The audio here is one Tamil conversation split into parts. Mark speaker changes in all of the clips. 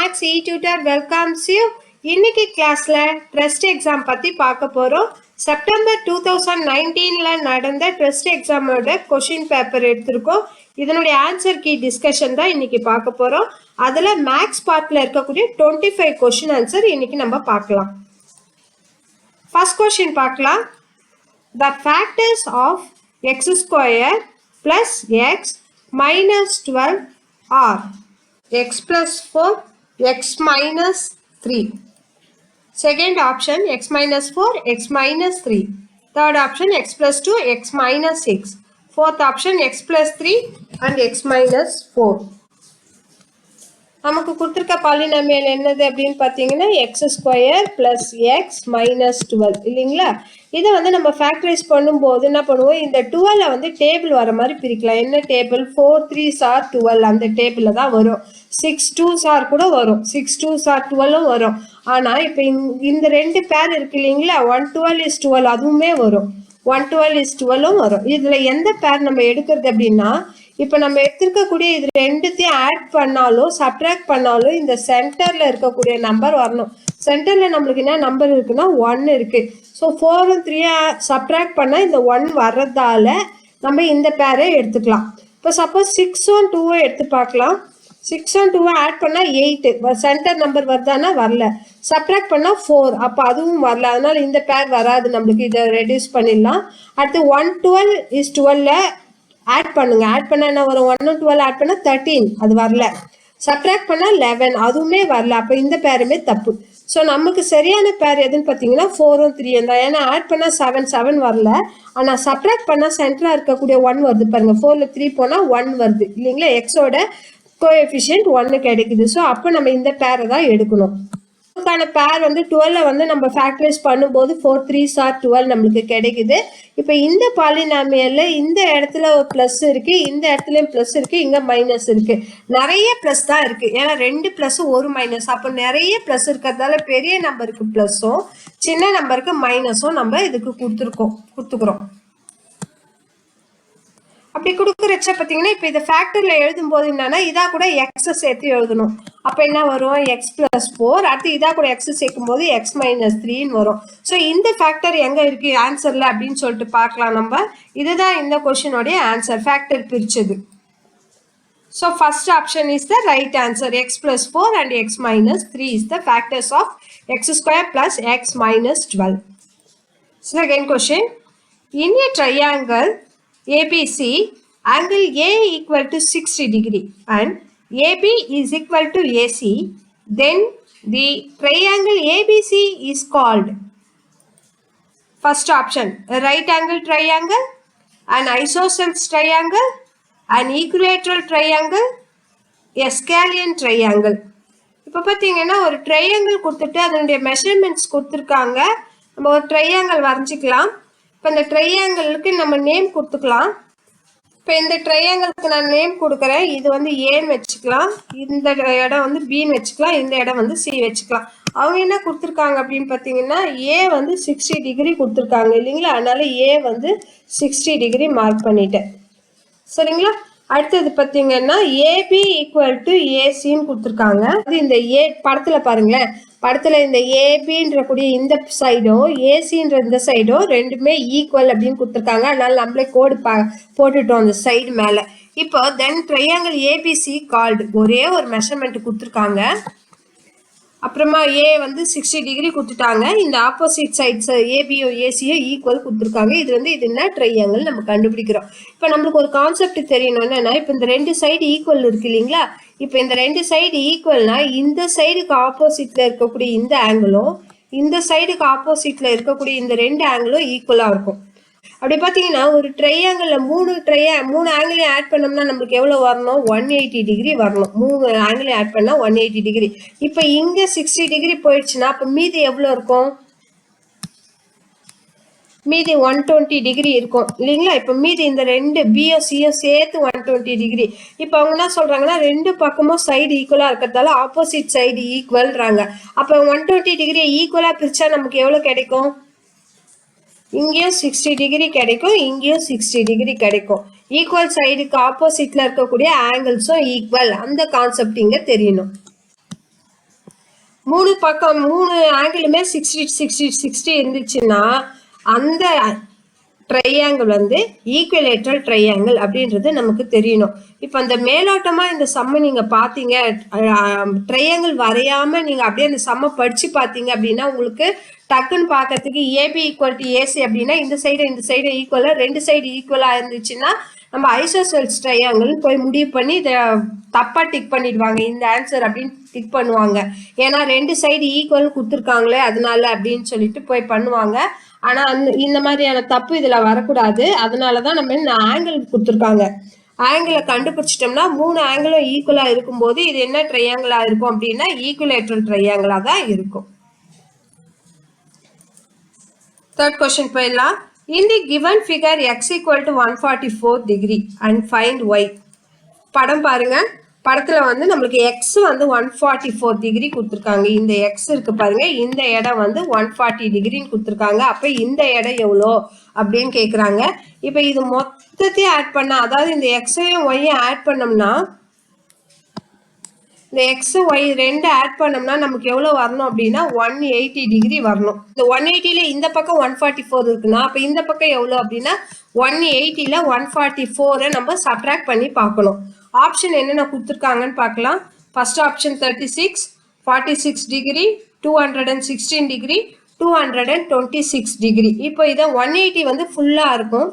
Speaker 1: Max e-tutor welcomes you. இன்னைக்கு கிளாஸ்ல ட்ரஸ்ட் எக்ஸாம் பத்தி பார்க்க போறோம். செப்டம்பர் 2019ல நடந்த ட்ரஸ்ட் எக்ஸாமோட கொஸ்டின் பேப்பர் எடுத்திருக்கோம். இதனுடைய ஆன்சர் கீ டிஸ்கஷன் தான் இன்னைக்கு பார்க்க போறோம். அதுல மேக்ஸ் பார்ட்ல இருக்கக்கூடிய 25 கொஸ்டின் ஆன்சர் இன்னைக்கு நம்ம பார்க்கலாம். ஃபர்ஸ்ட் கொஸ்டின் பார்க்கலாம். The factors of x square plus x minus 12 are x plus 4, x minus 3. Second option x minus 4, x minus 3. Third option x plus 2, x minus 6. Fourth option x plus 3 and x minus 4. நமக்கு கொடுத்திருக்க பாலினாமியல் என்னது அப்படின்னு பார்த்தீங்கன்னா X square plus x minus 12 இல்லைங்களா? இதை வந்து நம்ம ஃபேக்டரைஸ் பண்ணும்போது என்ன பண்ணுவோம், இந்த 12 வந்து டேபிள் வர மாதிரி பிரிக்கலாம். என்ன டேபிள்? 4 3s are 12 அந்த டேபிளில் தான் வரும். 6 2s are கூட வரும், 6 2s are 12 வரும். ஆனால் இப்போ இந்த ரெண்டு பேர் இருக்கு இல்லைங்களா, 112 is 12 அதுவுமே வரும், 112 is 12 வரும். இதில் எந்த பேர் நம்ம எடுக்கிறது அப்படின்னா, இப்போ நம்ம எடுத்துருக்கக்கூடிய இது ரெண்டுத்தையும் ஆட் பண்ணாலும் சப்ட்ராக்ட் பண்ணாலும் இந்த சென்டரில் இருக்கக்கூடிய நம்பர் வரணும். சென்டரில் நம்மளுக்கு என்ன நம்பர் இருக்குன்னா 1 இருக்குது. ஸோ 4 3 சப்ட்ராக்ட் பண்ணால் இந்த 1 வர்றதால நம்ம இந்த பேரை எடுத்துக்கலாம். இப்போ சப்போஸ் 6 2 எடுத்து பார்க்கலாம். 6 2 ஆட் பண்ணால் 8, சென்டர் நம்பர் வருதானா வரல. சப்ட்ராக்ட் பண்ணால் 4, அப்போ அதுவும் வரல. அதனால் இந்த பேர் வராது நம்மளுக்கு, இதை ரெடியூஸ் பண்ணிடலாம். அடுத்து 112 is 12 ஆட் பண்ணுங்க. ஆட் பண்ண என்ன வரும்? 1 12 ஆட் பண்ண 13, அது வரல. சப்ட்ராக்ட் பண்ண 11, அதுவுமே வரல. அப்போ இந்த பேருமே தப்பு. ஸோ நமக்கு சரியான பேர் எதுன்னு பார்த்தீங்கன்னா 4 3 தான். ஏன்னா ஆட் பண்ண 7 7 வரல. ஆனால் சப்ட்ராக்ட் பண்ண சென்டராக இருக்கக்கூடிய 1 வருது பாருங்க. 4ல் 3 போனால் 1 வருது இல்லைங்களா? எக்ஸோட கோஎஃபிஷியன்ட் 1 கிடைக்குது. ஸோ அப்போ நம்ம இந்த பேரை தான் எடுக்கணும். இதுக்கான பேர் வந்து 12 வந்து நம்ம ஃபேக்டரைஸ் பண்ணும்போது 4 3s are 12 நம்மளுக்கு கிடைக்குது. இப்போ இந்த பாலினாமியல்ல இந்த இடத்துல ஒரு ப்ளஸ் இருக்கு, இந்த இடத்துலயும் ப்ளஸ் இருக்கு, இங்க மைனஸ் இருக்கு. நிறைய ப்ளஸ் தான் இருக்கு, ஏன்னா 2 ப்ளஸ் 1 மைனஸ். அப்போ நிறைய ப்ளஸ் இருக்கிறதால பெரிய நம்பருக்கு ப்ளஸும் சின்ன நம்பருக்கு மைனஸும் நம்ம இதுக்கு கொடுத்துக்கிறோம். அப்படி கொடுக்குறச்ச பார்த்தீங்கன்னா இப்போ இதை ஃபேக்டரியில் எழுதும்போது என்னன்னா இதா கூட எக்ஸ் சேர்த்து எழுதணும். அப்போ என்ன வரும்? X plus 4. அடுத்து இதா கூட எக்ஸ் சேர்க்கும் போது எக்ஸ் மைனஸ் 3ன்னு வரும். ஸோ இந்த ஃபேக்டர் எங்கே இருக்கு ஆன்சரில் அப்படின்னு சொல்லிட்டு பார்க்கலாம் நம்ம. இதுதான் இந்த கொஸ்டினோடைய ஆன்சர், ஃபேக்டர் பிரிச்சது. So first option is the right answer. X plus 4 and x minus 3 is the factors of x square plus x minus 12. Second question. In a triangle ABC, angle A equal to 60 degree and AB is equal to AC, then the triangle ABC is called. First option, a right angle triangle, an isosceles triangle, an equilateral triangle, a scalene triangle. இப்போ பார்த்தீங்கன்னா ஒரு ட்ரையாங்கிள் கொடுத்துட்டு அதனுடைய மெஷர்மெண்ட்ஸ் கொடுத்துருக்காங்க. நம்ம ஒரு ட்ரையாங்கிள் வரைஞ்சிக்கலாம். இப்போ இந்த ட்ரையாங்கிளுக்கு நம்ம நேம் கொடுத்துக்கலாம். இப்போ இந்த ட்ரையாங்கிளுக்கு நான் நேம் கொடுக்குறேன். இது வந்து ஏன்னு வச்சுக்கலாம், இந்த இடம் வந்து பின்னு வச்சுக்கலாம், இந்த இடம் வந்து சி வச்சுக்கலாம். அவங்க என்ன கொடுத்துருக்காங்க அப்படின்னு பார்த்தீங்கன்னா ஏ வந்து 60 டிகிரி கொடுத்துருக்காங்க இல்லைங்களா? அதனால ஏ வந்து 60 டிகிரி மார்க் பண்ணிட்டேன். சரிங்களா? அடுத்தது பார்த்தீங்கன்னா ஏபி ஈக்குவல் டு ஏசின்னு கொடுத்துருக்காங்க. அது இந்த ஏ படத்தில் பாருங்களேன், படத்தில் இந்த ஏபின்ற கூடிய இந்த சைடும் ஏசின்ற இந்த சைடும் ரெண்டுமே ஈக்குவல் அப்படின்னு கொடுத்துருக்காங்க. அதனால நம்மளே கோடு போட்டுட்டோம் அந்த சைடு மேலே. இப்போ தென் ட்ரையாங்கிள் ஏபிசி கால்டு, ஒரே ஒரு மெஷர்மெண்ட் கொடுத்துருக்காங்க. அப்புறமா ஏ வந்து 60 டிகிரி கொடுத்துட்டாங்க. இந்த ஆப்போசிட் சைட்ஸ் ஏபியோ ஏசியோ ஈக்குவல் கொடுத்துருக்காங்க. இது வந்து இது என்ன ட்ரையாங்கிள் நம்ம கண்டுபிடிக்கிறோம். இப்போ நம்மளுக்கு ஒரு கான்செப்ட் தெரியணும் என்னன்னா, இப்போ இந்த ரெண்டு சைடு ஈக்குவல் இருக்கு இல்லைங்களா? இப்போ இந்த ரெண்டு சைடு ஈக்குவல்னா இந்த சைடுக்கு ஆப்போசிட்ல இருக்கக்கூடிய இந்த ஆங்கிளும் இந்த சைடுக்கு ஆப்போசிட்ல இருக்கக்கூடிய இந்த ரெண்டு ஆங்கிளும் ஈக்குவலாக இருக்கும். அப்படி பார்த்தீங்கன்னா ஒரு ட்ரையாங்கிளில் மூணு ஆங்கிளையும் ஆட் பண்ணோம்னா நம்மளுக்கு எவ்வளோ வரணும்? 180 டிகிரி வரணும். 3 ஆங்கிளையும் ஆட் பண்ணால் 180 டிகிரி. இப்போ இங்கே 60 டிகிரி போயிடுச்சுன்னா அப்போ மீதி எவ்வளோ இருக்கும்? மீதி 120 டிகிரி இருக்கும் இல்லைங்களா? இப்போ மீதி இந்த ரெண்டு பியோ சியோ சேர்த்து 120 டிகிரி. இப்போ அவங்க என்ன சொல்கிறாங்கன்னா ரெண்டு பக்கமும் சைடு ஈக்குவலாக இருக்கிறதால ஆப்போசிட் சைடு ஈக்குவல்றாங்க. அப்போ 120 டிகிரியை ஈக்குவலாக பிரித்தா நமக்கு எவ்வளோ கிடைக்கும்? இங்கேயும் 60 டிகிரி கிடைக்கும், இங்கேயும் 60 டிகிரி கிடைக்கும். ஈக்குவல் சைடுக்கு ஆப்போசிட்ல இருக்கக்கூடிய ஆங்கிள்ஸும் ஈக்குவல், அந்த கான்செப்ட் இங்க தெரியணும். மூணு ஆங்கிளுமே 60 60 60 இருந்துச்சுன்னா அந்த ட்ரையாங்கிள் வந்து ஈக்குவலேட்ரல் ட்ரையாங்கிள் அப்படின்றது நமக்கு தெரியணும். இப்போ அந்த மேலோட்டமா இந்த சம்மை நீங்க பார்த்தீங்க, ட்ரையாங்கிள் வரையாம நீங்க அப்படியே அந்த சம்மை படிச்சு பார்த்தீங்க அப்படின்னா உங்களுக்கு டக்குன்னு பார்க்கறதுக்கு ஏபி ஈக்குவல் டு ஏசி அப்படின்னா இந்த சைடு ஈக்குவலா, ரெண்டு சைடு ஈக்குவலா இருந்துச்சுன்னா நம்ம ஐசோசெல்ஸ் ட்ரையாங்கிள் போய் முடிவு பண்ணி இதை தப்பா டிக் பண்ணிடுவாங்க, இந்த ஆன்சர் அப்படின்னு டிக் பண்ணுவாங்க. ஏன்னா ரெண்டு சைடு ஈக்குவல் கொடுத்துருக்காங்களே அதனால அப்படின்னு சொல்லிட்டு போய் பண்ணுவாங்க. ஆனா இந்த மாதிரியான தப்பு இதுல வரக்கூடாது. அதனாலதான் நம்ம இந்த ஆங்கிள் கொடுத்துருக்காங்க. ஆங்கிளை கண்டுபிடிச்சிட்டோம்னா மூணு ஆங்கிளும் ஈக்குவலா இருக்கும்போது இது என்ன ட்ரையாங்கிளா இருக்கும் அப்படின்னா ஈக்குவலேட்ரல் ட்ரையாங்கிளா தான் இருக்கும். தேர்ட் கொஸ்டின் போயிடலாம். In the given figure x equal to 144 degree and find y. படம் பாருங்க. படத்துல வந்து நம்மளுக்கு எக்ஸ் வந்து 144 டிகிரி கொடுத்துருக்காங்க. இந்த எக்ஸ் இருக்கு பாருங்க, இந்த இடம் வந்து 140 டிகிரின்னு கொடுத்துருக்காங்க. அப்ப இந்த இடம் எவ்வளோ அப்படின்னு கேட்குறாங்க. இப்போ இது மொத்தத்தையும் ஆட் பண்ணா, அதாவது இந்த எக்ஸையும் ஒய்யும் ஆட் பண்ணோம்னா, இந்த எக்ஸ் ஒய் ரெண்டு ஆட் பண்ணோம்னா நமக்கு எவ்வளோ வரணும் அப்படின்னா 180 டிகிரி வரணும். இந்த 180ல இந்த பக்கம் 144 இருக்குன்னா அப்போ இந்த பக்கம் எவ்வளோ அப்படின்னா 180ல 144 நம்ம சப்ட்ராக்ட் பண்ணி பார்க்கணும். ஆப்ஷன் என்னென்ன கொடுத்துருக்காங்கன்னு பார்க்கலாம். First option 36, 46 degree, 216 degree, 226 degree. இப்போ இதை 180 வந்து ஃபுல்லாக இருக்கும்.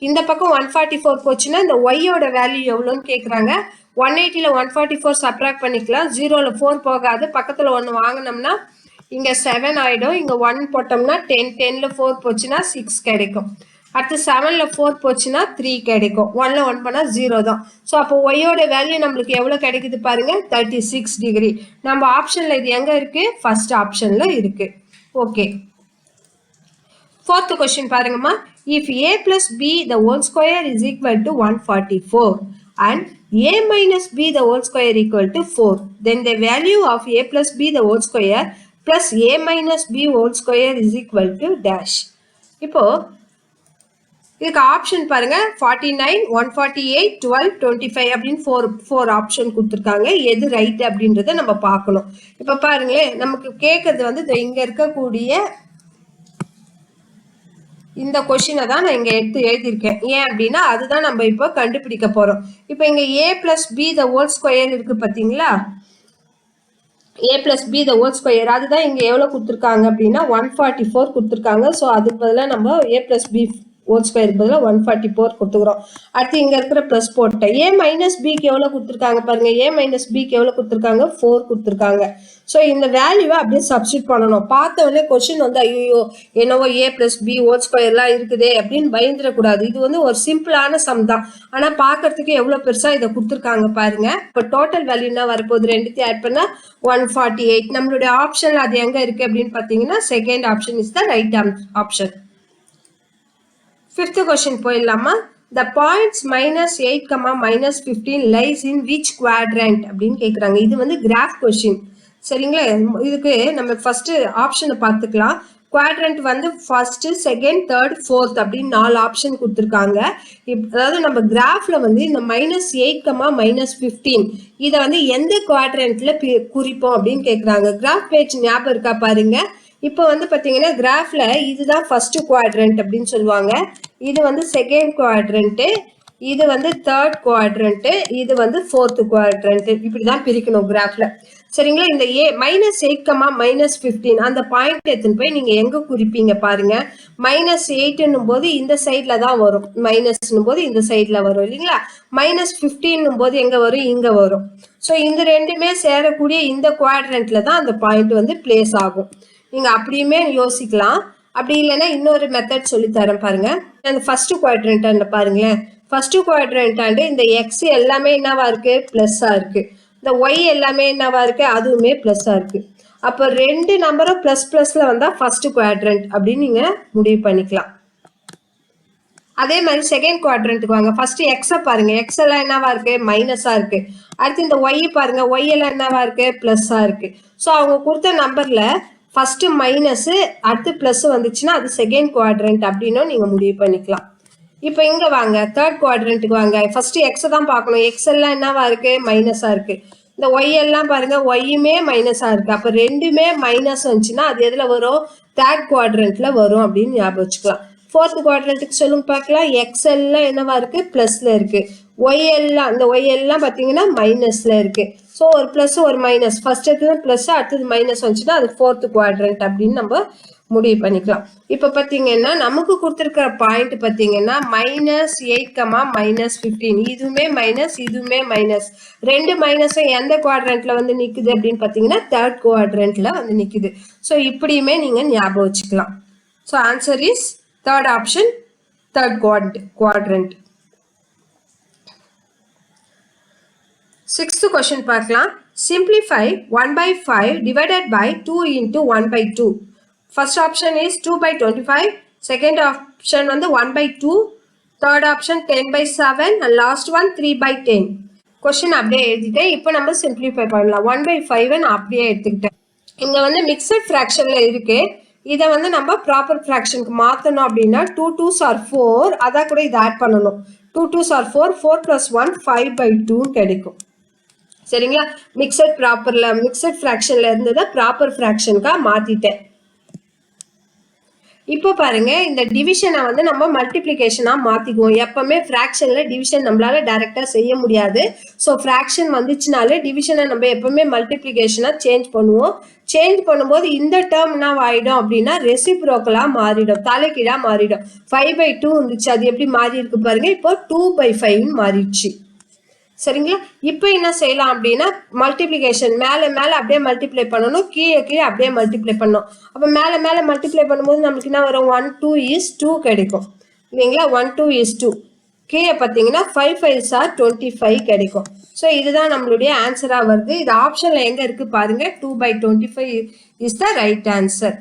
Speaker 1: இந்த பக்கம் 144 போச்சுன்னா இந்த ஒய்யோட வேல்யூ எவ்வளோன்னு கேட்குறாங்க. 180ல 144 சப்ட்ராக்ட் பண்ணிக்கலாம். 0ல 4 போகாது, பக்கத்தில் 1 வாங்கினோம்னா இங்கே 7 ஆகிடும். இங்கே 1 போட்டோம்னா 10, 10ல 4 போச்சுன்னா 6 கிடைக்கும். அடுத்து 7ல 4 போச்சுன்னா 3 கிடைக்கும். 1ல 1 பண்ணால் 0 தான். ஸோ அப்போ ஒய்யோட வேல்யூ நம்மளுக்கு எவ்வளோ கிடைக்குது பாருங்க, 36 டிகிரி. நம்ம ஆப்ஷனில் இது எங்கே இருக்கு? ஃபர்ஸ்ட் ஆப்ஷனில் இருக்கு. ஓகே, ஃபோர்த் கொஸ்டின் பாருங்கம்மா. If a plus b the whole square is equal to 144 and a minus b the whole square equal to 4, then the value of a plus b the whole square plus a minus b whole square is equal to dash. இப்போ இதுக்கு ஆப்ஷன் பாருங்க, 49, 148, 12, 25 அப்படின்னு ஃபோர் ஆப்ஷன் கொடுத்துருக்காங்க. எது ரைட் அப்படின்றத நம்ம பார்க்கணும். இப்போ பாருங்களேன், நமக்கு கேட்கறது வந்து இங்க இருக்கக்கூடிய இந்த கொஸ்டினை தான் நான் இங்கே எடுத்து எழுதியிருக்கேன். ஏன் அப்படின்னா அதுதான் நம்ம இப்போ கண்டுபிடிக்க போகிறோம். இப்போ இங்கே a plus b the whole square இருக்கு பார்த்தீங்களா, a plus b the whole square அதுதான் இங்கே எவ்வளோ கொடுத்துருக்காங்க அப்படின்னா 144 கொடுத்துருக்காங்க. ஸோ அதுக்கு பதிலாக நம்ம a plus b whole square பதிலாக 144 கொடுத்துக்கிறோம். அடுத்து இங்கே இருக்கிற ப்ளஸ் போட்டேன். a minus bக்கு எவ்வளோ கொடுத்துருக்காங்க பாருங்க, a minus bக்கு எவ்வளோ கொடுத்துருக்காங்க, 4 கொடுத்துருக்காங்க. ஸோ இந்த வேல்யூவை அப்படியே சப்ஸ்டியூட் பண்ணணும். பார்த்தவொடனே கொஸ்டின் வந்து ஐயோ என்னவோ a plus b whole squareலாம் இருக்குதே அப்படின்னு பயந்துடக்கூடாது. இது வந்து ஒரு சிம்பிளான சம் தான், ஆனால் பார்க்கறதுக்கு எவ்வளோ பெருசாக இதை கொடுத்துருக்காங்க பாருங்க. இப்போ டோட்டல் வேல்யூனா வரப்போகுது, ரெண்டுத்தையும் ஆட் பண்ணால் 148. நம்மளுடைய ஆப்ஷன் அது எங்கே இருக்குது அப்படின்னு பார்த்தீங்கன்னா second option is the right option. Fifth question போயிடலாமா. The points -8, -15 lies in which quadrant அப்படின்னு கேட்குறாங்க. இது வந்து கிராஃப் கொஸ்டின், சரிங்களா. இதுக்கு நம்ம ஃபர்ஸ்ட் ஆப்ஷனை பார்த்துக்கலாம். குவாட்ரண்ட் வந்து ஃபர்ஸ்ட், செகண்ட், தேர்ட், ஃபோர்த் அப்படின்னு 4 ஆப்ஷன் கொடுத்துருக்காங்க. அதாவது நம்ம கிராஃப்ல வந்து இந்த -8, -15 இதை வந்து எந்த குவாட்ரண்ட்ல குறிப்போம் அப்படின்னு கேட்குறாங்க. கிராஃப் பேஜ் ஞாபகம் இருக்கா பாருங்க. இப்போ வந்து பார்த்தீங்கன்னா கிராஃப்ல இதுதான் ஃபர்ஸ்ட் குவாட்ரண்ட் அப்படின்னு சொல்லுவாங்க, இது வந்து செகண்ட் குவாட்ரண்ட்டு, இது வந்து தேர்ட் குவாட்ரண்ட்டு, இது வந்து ஃபோர்த் குவாட்ரண்ட்டு. இப்படி தான் பிரிக்கணும் கிராஃப்ல, சரிங்களா. இந்த -8, -15 அந்த பாயிண்ட் எடுத்துன்னு போய் நீங்க எங்க குறிப்பீங்க பாருங்க. -8ன்னும் போது இந்த சைட்ல தான் வரும், மைனஸ்னும் போது இந்த சைட்ல வரும் இல்லைங்களா. -15ன்னும் போது எங்க வரும், இங்க வரும். ஸோ இந்த ரெண்டுமே சேரக்கூடிய இந்த குவாட்ரண்ட்ல தான் அந்த பாயிண்ட் வந்து பிளேஸ் ஆகும். நீங்க அப்படியுமே யோசிக்கலாம். அப்படி இல்லைன்னா இன்னொரு மெத்தட் சொல்லித்தரேன் பாருங்க. அந்த ஃபர்ஸ்ட் குவாட்ரண்ட் பாருங்களேன், ஃபர்ஸ்ட் குவாட்ரண்ட் இந்த எக்ஸ் எல்லாமே என்னவா இருக்கு, பிளஸ்ஸா இருக்கு. இந்த ஒய் எல்லாமே என்னவா இருக்கு, அதுவுமே பிளஸ்ஸா இருக்கு. அப்போ ரெண்டு நம்பரும் பிளஸ் பிளஸ்ல வந்தா ஃபர்ஸ்ட் குவாட்ரண்ட் அப்படின்னு நீங்க முடிவு பண்ணிக்கலாம். அதே மாதிரி செகண்ட் குவாட்ரண்ட்டுக்கு வாங்க. ஃபர்ஸ்ட் எக்ஸை பாருங்க, எக்ஸ் எல்லாம் என்னவா இருக்கு, மைனஸா இருக்கு. அடுத்து இந்த ஒய் பாருங்க, ஒய் எல்லாம் என்னவா இருக்கு, பிளஸ்ஸா இருக்கு. ஸோ அவங்க கொடுத்த நம்பர்ல ஃபர்ஸ்ட் மைனஸ் அடுத்து பிளஸ் வந்துச்சுன்னா அது செகண்ட் குவாட்ரண்ட் அப்படின்னு நீங்க முடிவு பண்ணிக்கலாம். இப்போ இங்க வாங்க, தேர்ட் குவாட்ரண்ட்டுக்கு வாங்க. ஃபர்ஸ்ட் எக்ஸ் தான் பார்க்கணும், எக்ஸ் எல்லாம் என்னவா இருக்கு, மைனஸா இருக்கு. இந்த ஒய் எல்லாம் பாருங்க ஒய்யுமே மைனஸாக இருக்குது. அப்போ ரெண்டுமே மைனஸ் வந்துச்சுன்னா அது எதில் வரும்? தேர்ட் குவாட்ரண்ட்டில் வரும் அப்படின்னு ஞாபகம் வச்சுக்கலாம். ஃபோர்த் குவாட்ரண்ட்டுக்கு சொல்லுங்க பார்க்கலாம். எக்ஸ் எல்லாம் என்னவா இருக்குது? ப்ளஸில் இருக்குது. ஒய் எல்லாம் இந்த ஒய் எல்லாம் பார்த்தீங்கன்னா மைனஸில் இருக்குது. ஸோ ஒரு ப்ளஸ் ஒரு மைனஸ், ஃபர்ஸ்ட் எடுத்தது ப்ளஸ் அடுத்தது மைனஸ் வந்துச்சுன்னா அது ஃபோர்த் குவாட்ரண்ட் அப்படின்னு நம்ம முடிவு பண்ணிக்கலாம். இப்போ பார்த்தீங்கன்னா நமக்கு கொடுத்துருக்கிற பாயிண்ட் பார்த்தீங்கன்னா -8, -15. இதுவுமே மைனஸ், இதுவுமே மைனஸ். ரெண்டு மைனஸும் எந்த குவாட்ரண்ட்ல வந்து நிற்குது அப்படின்னு பார்த்தீங்கன்னா தேர்ட் குவாட்ரண்ட்ல வந்து நிற்குது. ஸோ இப்படியுமே நீங்கள் ஞாபகம் வச்சுக்கலாம். So answer is third option, third quadrant. Sixth question பார்க்கலாம். Simplify 1/5 divided by 2 into 1/2. First option is 2/25. Second option வந்து 1/2. Third option 10/7 and last one 3/10. Question அப்படியே எழுதிட்டேன். இப்போ நம்ம simplify பண்ணலாம். 1/5 அப்படியே எடுத்துக்கிட்டேன். இங்க வந்து mixed fractionல இருக்கு. இதை வந்து நம்ம ப்ராப்பர் ஃப்ராக்ஷனுக்கு மாற்றணும் அப்படின்னா 2 2s are 4, அதான் கூட இதை ஆட் பண்ணணும். 2 2s are 4, 4 + 1 5/2 கிடைக்கும். சரிங்களா? மிக்சட் ஃப்ராக்ஷன்ல இருந்ததை ப்ராப்பர் ஃப்ராக்ஷனுக்காக மாற்றிட்டேன். இப்போ பாருங்க, இந்த டிவிஷனை வந்து நம்ம மல்டிப்ளிகேஷனாக மாற்றிக்குவோம். எப்பவுமே ஃப்ராக்ஷனில் டிவிஷன் நம்மளால டைரெக்டாக செய்ய முடியாது. ஸோ ஃப்ராக்ஷன் வந்துச்சுனாலே டிவிஷனை நம்ம எப்பவுமே மல்டிப்ளிகேஷனாக சேஞ்ச் பண்ணுவோம். சேஞ்ச் பண்ணும்போது இந்த டேர்ம் என்ன ஆகிடும் அப்படின்னா ரெசிப்ரோக்கலாக மாறிடும், தலைக்கீழாக மாறிடும். 5/2 இருந்துச்சு, அது எப்படி மாறி இருக்கு பாருங்க. இப்போ 2/5 மாறிடுச்சு. சரிங்களா? இப்போ என்ன செய்யலாம் அப்படின்னா மல்டிப்ளிகேஷன் மேலே மேலே அப்படியே மல்டிப்ளை பண்ணணும், கீழே கீழே அப்படியே மல்டிப்ளை பண்ணணும். அப்போ மேலே மேலே மல்டிப்ளை பண்ணும்போது நம்மளுக்கு என்ன வரும்? 1 2 is 2 கிடைக்கும் இல்லைங்களா? 1 2 is 2. கீழே பார்த்தீங்கன்னா 5 5s are 25 கிடைக்கும். ஸோ இதுதான் நம்மளுடைய ஆன்சராக வருது. இது ஆப்ஷனில் எங்கே இருக்குது பாருங்க. 2/25 is the right answer.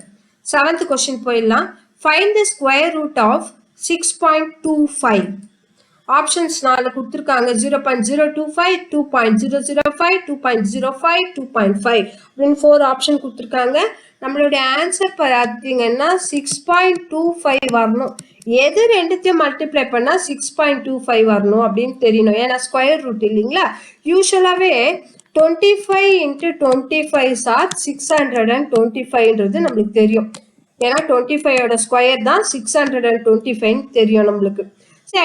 Speaker 1: 7th question போயிடலாம். Find the square root of 6.25. Options 4 கொடுத்துருக்காங்க. 0.025, 2.005, 2.05, 2.5 அப்படின்னு 4 ஆப்ஷன் கொடுத்துருக்காங்க. நம்மளுடைய ஆன்சர் பார்த்தீங்கன்னா 6.25 வரணும். எது ரெண்டுத்தையும் மல்டிப்ளை பண்ணால் 6.25 வரணும் அப்படின்னு தெரியணும். ஏன்னா ஸ்கொயர் ரூட் இல்லைங்களா? யூஸ்வலாகவே 25 × 25 ஆர் 625ன்றது நம்மளுக்கு தெரியும். ஏன்னா 25ஓட ஸ்கொயர் தான் 625 தெரியும் நம்மளுக்கு.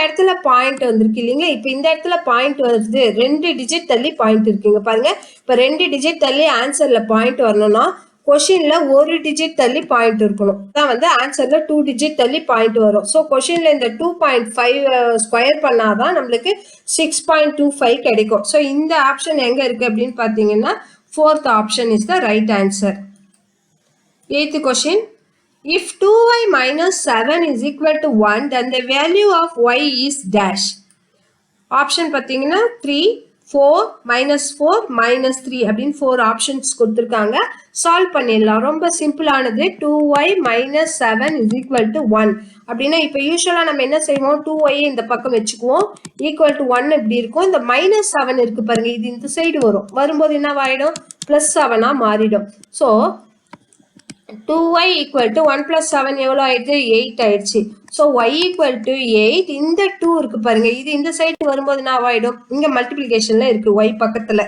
Speaker 1: இடத்துல பாயிண்ட் வந்திருக்கு இல்லைங்களா? இப்போ இந்த இடத்துல பாயிண்ட் வருது, 2 டிஜிட் தள்ளி பாயிண்ட் இருக்குங்க பாருங்க. இப்போ 2 டிஜிட் தள்ளி ஆன்சர்ல பாயிண்ட் வரணும்னா கொஷின்ல 1 டிஜிட் தள்ளி பாயிண்ட் இருக்கணும். தான் வந்து ஆன்சர்ல 2 டிஜிட் தள்ளி பாயிண்ட் வரும். ஸோ கொஷின்ல இந்த 2.5 ஸ்கொயர் பண்ணாதான் நம்மளுக்கு 6.25 கிடைக்கும். ஸோ இந்த ஆப்ஷன் எங்க இருக்கு அப்படின்னு பார்த்தீங்கன்னா 4th option is the right answer. 8th question. If 2y minus 7 is equal to 1, then the value of y is dash. Option பார்த்தீங்கன்னா 3, 4, -4, -3 அப்படின்னு 4 ஆப்ஷன்ஸ் கொடுத்துருக்காங்க. சால்வ் பண்ணிடலாம். ரொம்ப சிம்பிளானது. 2y minus 7 is equal to 1 அப்படின்னா இப்போ யூஸ்வலாக நம்ம என்ன செய்வோம்? 2y இந்த பக்கம் வச்சுக்குவோம், ஈக்குவல் டு 1 இப்படி இருக்கும். இந்த -7 இருக்கு பாருங்க, இது இந்த சைடு வரும். வரும்போது என்ன ஆகிடும்? +7 மாறிடும். ஸோ 2y equal to 1 + 7 எவ்வளோ ஆயிடுச்சு? 8 ஆயிடுச்சு. So y equal to 8. இந்த 2 இருக்கு பாருங்க, இது இந்த சைடு வரும்போது என்ன ஆகிடும்? இங்கே மல்டிப்ளிகேஷன்ல இருக்கு y பக்கத்தில்.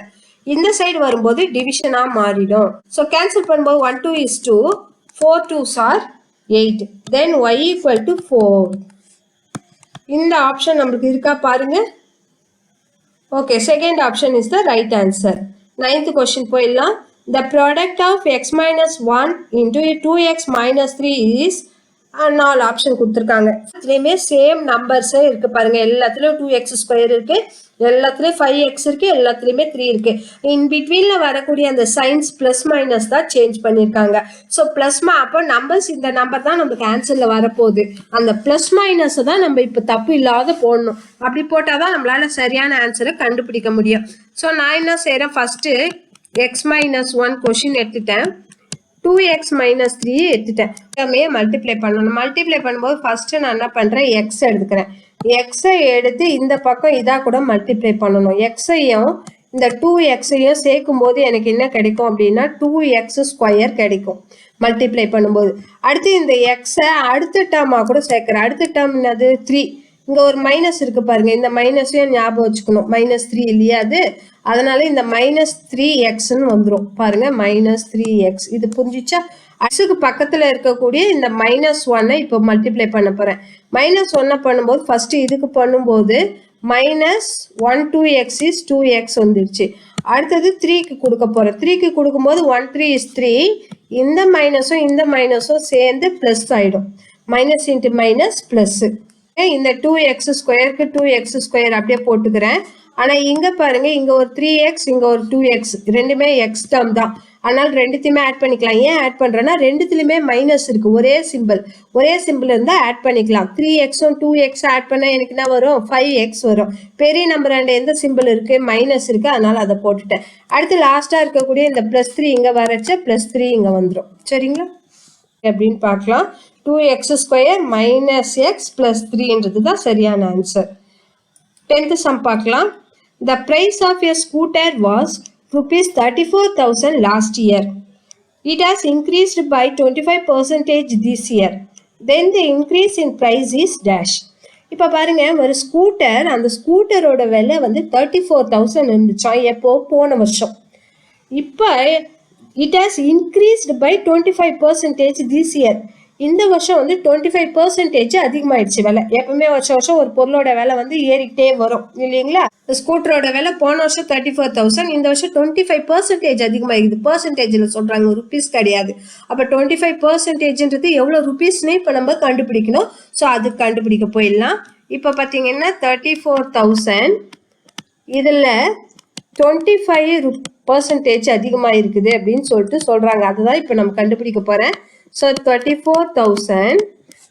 Speaker 1: இந்த சைடு வரும்போது டிவிஷனாக மாறிடும். ஸோ கேன்சல் பண்ணும்போது 1 2 is 2, 4 2s are 8. Then y equal to 4. இந்த ஆப்ஷன் நம்மளுக்கு இருக்கா பாருங்க. Okay, second option is the right answer. 9th question போயிடலாம். The product of x minus 1 into 2x minus 3 is 4 option கொடுத்துருக்காங்க. இதுலேயுமே சேம் நம்பர்ஸே இருக்குது பாருங்கள். எல்லாத்துலேயும் 2x² இருக்குது, எல்லாத்துலேயும் 5x இருக்குது, எல்லாத்துலேயுமே 3 இருக்குது. இன் பிட்வீனில் வரக்கூடிய அந்த சைன்ஸ் ப்ளஸ் மைனஸ் தான் சேஞ்ச் பண்ணியிருக்காங்க. ஸோ அப்போ நம்பர்ஸ் இந்த நம்பர் தான் நமக்கு ஆன்சரில் வரப்போகுது. அந்த ப்ளஸ் மைனஸை தான் நம்ம இப்போ தப்பு இல்லாத போடணும். அப்படி போட்டால் தான் நம்மளால் சரியான ஆன்சரை கண்டுபிடிக்க முடியும். ஸோ நான் என்ன செய்கிறேன்? ஃபஸ்ட்டு x minus 1 கொஷின் எடுத்துட்டேன், 2x minus 3 எடுத்துட்டேன். எல்லாமே மல்டிப்ளை பண்ணணும். மல்டிப்ளை பண்ணும்போது ஃபஸ்ட்டு நான் என்ன பண்ணுறேன்? எக்ஸ் எடுத்துக்கிறேன். எக்ஸை எடுத்து இந்த பக்கம் இதாக கூட மல்டிப்ளை பண்ணணும். எக்ஸையும் இந்த 2xையும் சேர்க்கும் போது எனக்கு என்ன கிடைக்கும் அப்படின்னா 2x² கிடைக்கும் மல்டிப்ளை பண்ணும்போது. அடுத்து இந்த எக்ஸை அடுத்த டேர்மாக கூட சேர்க்குறேன். அடுத்த டேர்ம் என்னது? 3. இங்க ஒரு மைனஸ் இருக்கு பாருங்க, இந்த மைனஸையும் ஞாபகம் வச்சுக்கணும், -3 இல்லையா அது, அதனால இந்த -3x வந்துடும் பாருங்க, -3x. இது புரிஞ்சிச்சா? அக்ஸுக்கு பக்கத்துல இருக்கக்கூடிய இந்த -1 இப்போ மல்டிப்ளை பண்ண போறேன். -1 பண்ணும்போது ஃபர்ஸ்ட் இதுக்கு பண்ணும்போது -1 2x is 2x வந்துருச்சு. அடுத்தது 3க்கு கொடுக்க போறேன். 3க்கு கொடுக்கும்போது 1 3 is 3. இந்த மைனஸும் சேர்ந்து பிளஸ் ஆயிடும். Minus into minus plus. இந்த 2x ஸ்கொயருக்கு 2x ஸ்கொயர் அப்படியே போட்டுக்கிறேன். ஆனா இங்க பாருங்க, இங்க ஒரு 3x இங்க ஒரு 2x, ரெண்டுமே x டேர்ம் தான். அதனால ரெண்டுத்தையுமே ஆட் பண்ணிக்கலாம். ஏன் ஆட் பண்றேன்னா ரெண்டுத்துலயுமே மைனஸ் இருக்கு, ஒரே சிம்பிள் இருந்தா ஆட் பண்ணிக்கலாம். 3xம் 2x ஆட் பண்ணா எனக்கு என்ன வரும்? 5x வரும். பெரிய நம்பர் அண்ட் எந்த சிம்பிள் இருக்கு? மைனஸ் இருக்கு, அதனால அதை போட்டுட்டேன். அடுத்து லாஸ்டா இருக்கக்கூடிய இந்த +3 இங்க வரச்ச +3 இங்க வந்துடும். சரிங்களா? எப்படின்னு பார்க்கலாம். 2x ஸ்கொயர் -x + 3ன்றது தான் சரியான ஆன்சர். 10th sum பார்க்கலாம். The price of a scooter was ₹34,000 last year. It has increased by 25% this year. Then the increase in price is dash. இப்போ பாருங்க, ஒரு ஸ்கூட்டர், அந்த ஸ்கூட்டரோட விலை வந்து 34,000 இருந்துச்சாம். எப்போ? போன வருஷம். இப்போ it has increased by 25% this year. இந்த வருஷம் வந்து 25% அதிகமாயிடுச்சு விலை. எப்பவுமே வருஷம் ஒரு பொருளோட விலை வந்து ஏறிக்கிட்டே வரும் இல்லைங்களா? ஸ்கூட்டரோட விலை போன வருஷம் 34,000, இந்த வருஷம் 25% அதிகமாகிடுது. பர்சன்டேஜில் சொல்றாங்க, ருபீஸ் கிடையாது. அப்போ 25%ன்றது எவ்வளோ ருபீஸ்னு இப்போ நம்ம கண்டுபிடிக்கணும். ஸோ அது கண்டுபிடிக்க போயிடலாம். இப்போ பார்த்தீங்கன்னா 34,000 இதில் 25% அதிகமாக இருக்குது அப்படின்னு சொல்லிட்டு சொல்றாங்க. அதுதான் இப்போ நம்ம கண்டுபிடிக்க போறேன். ஸோ 34,000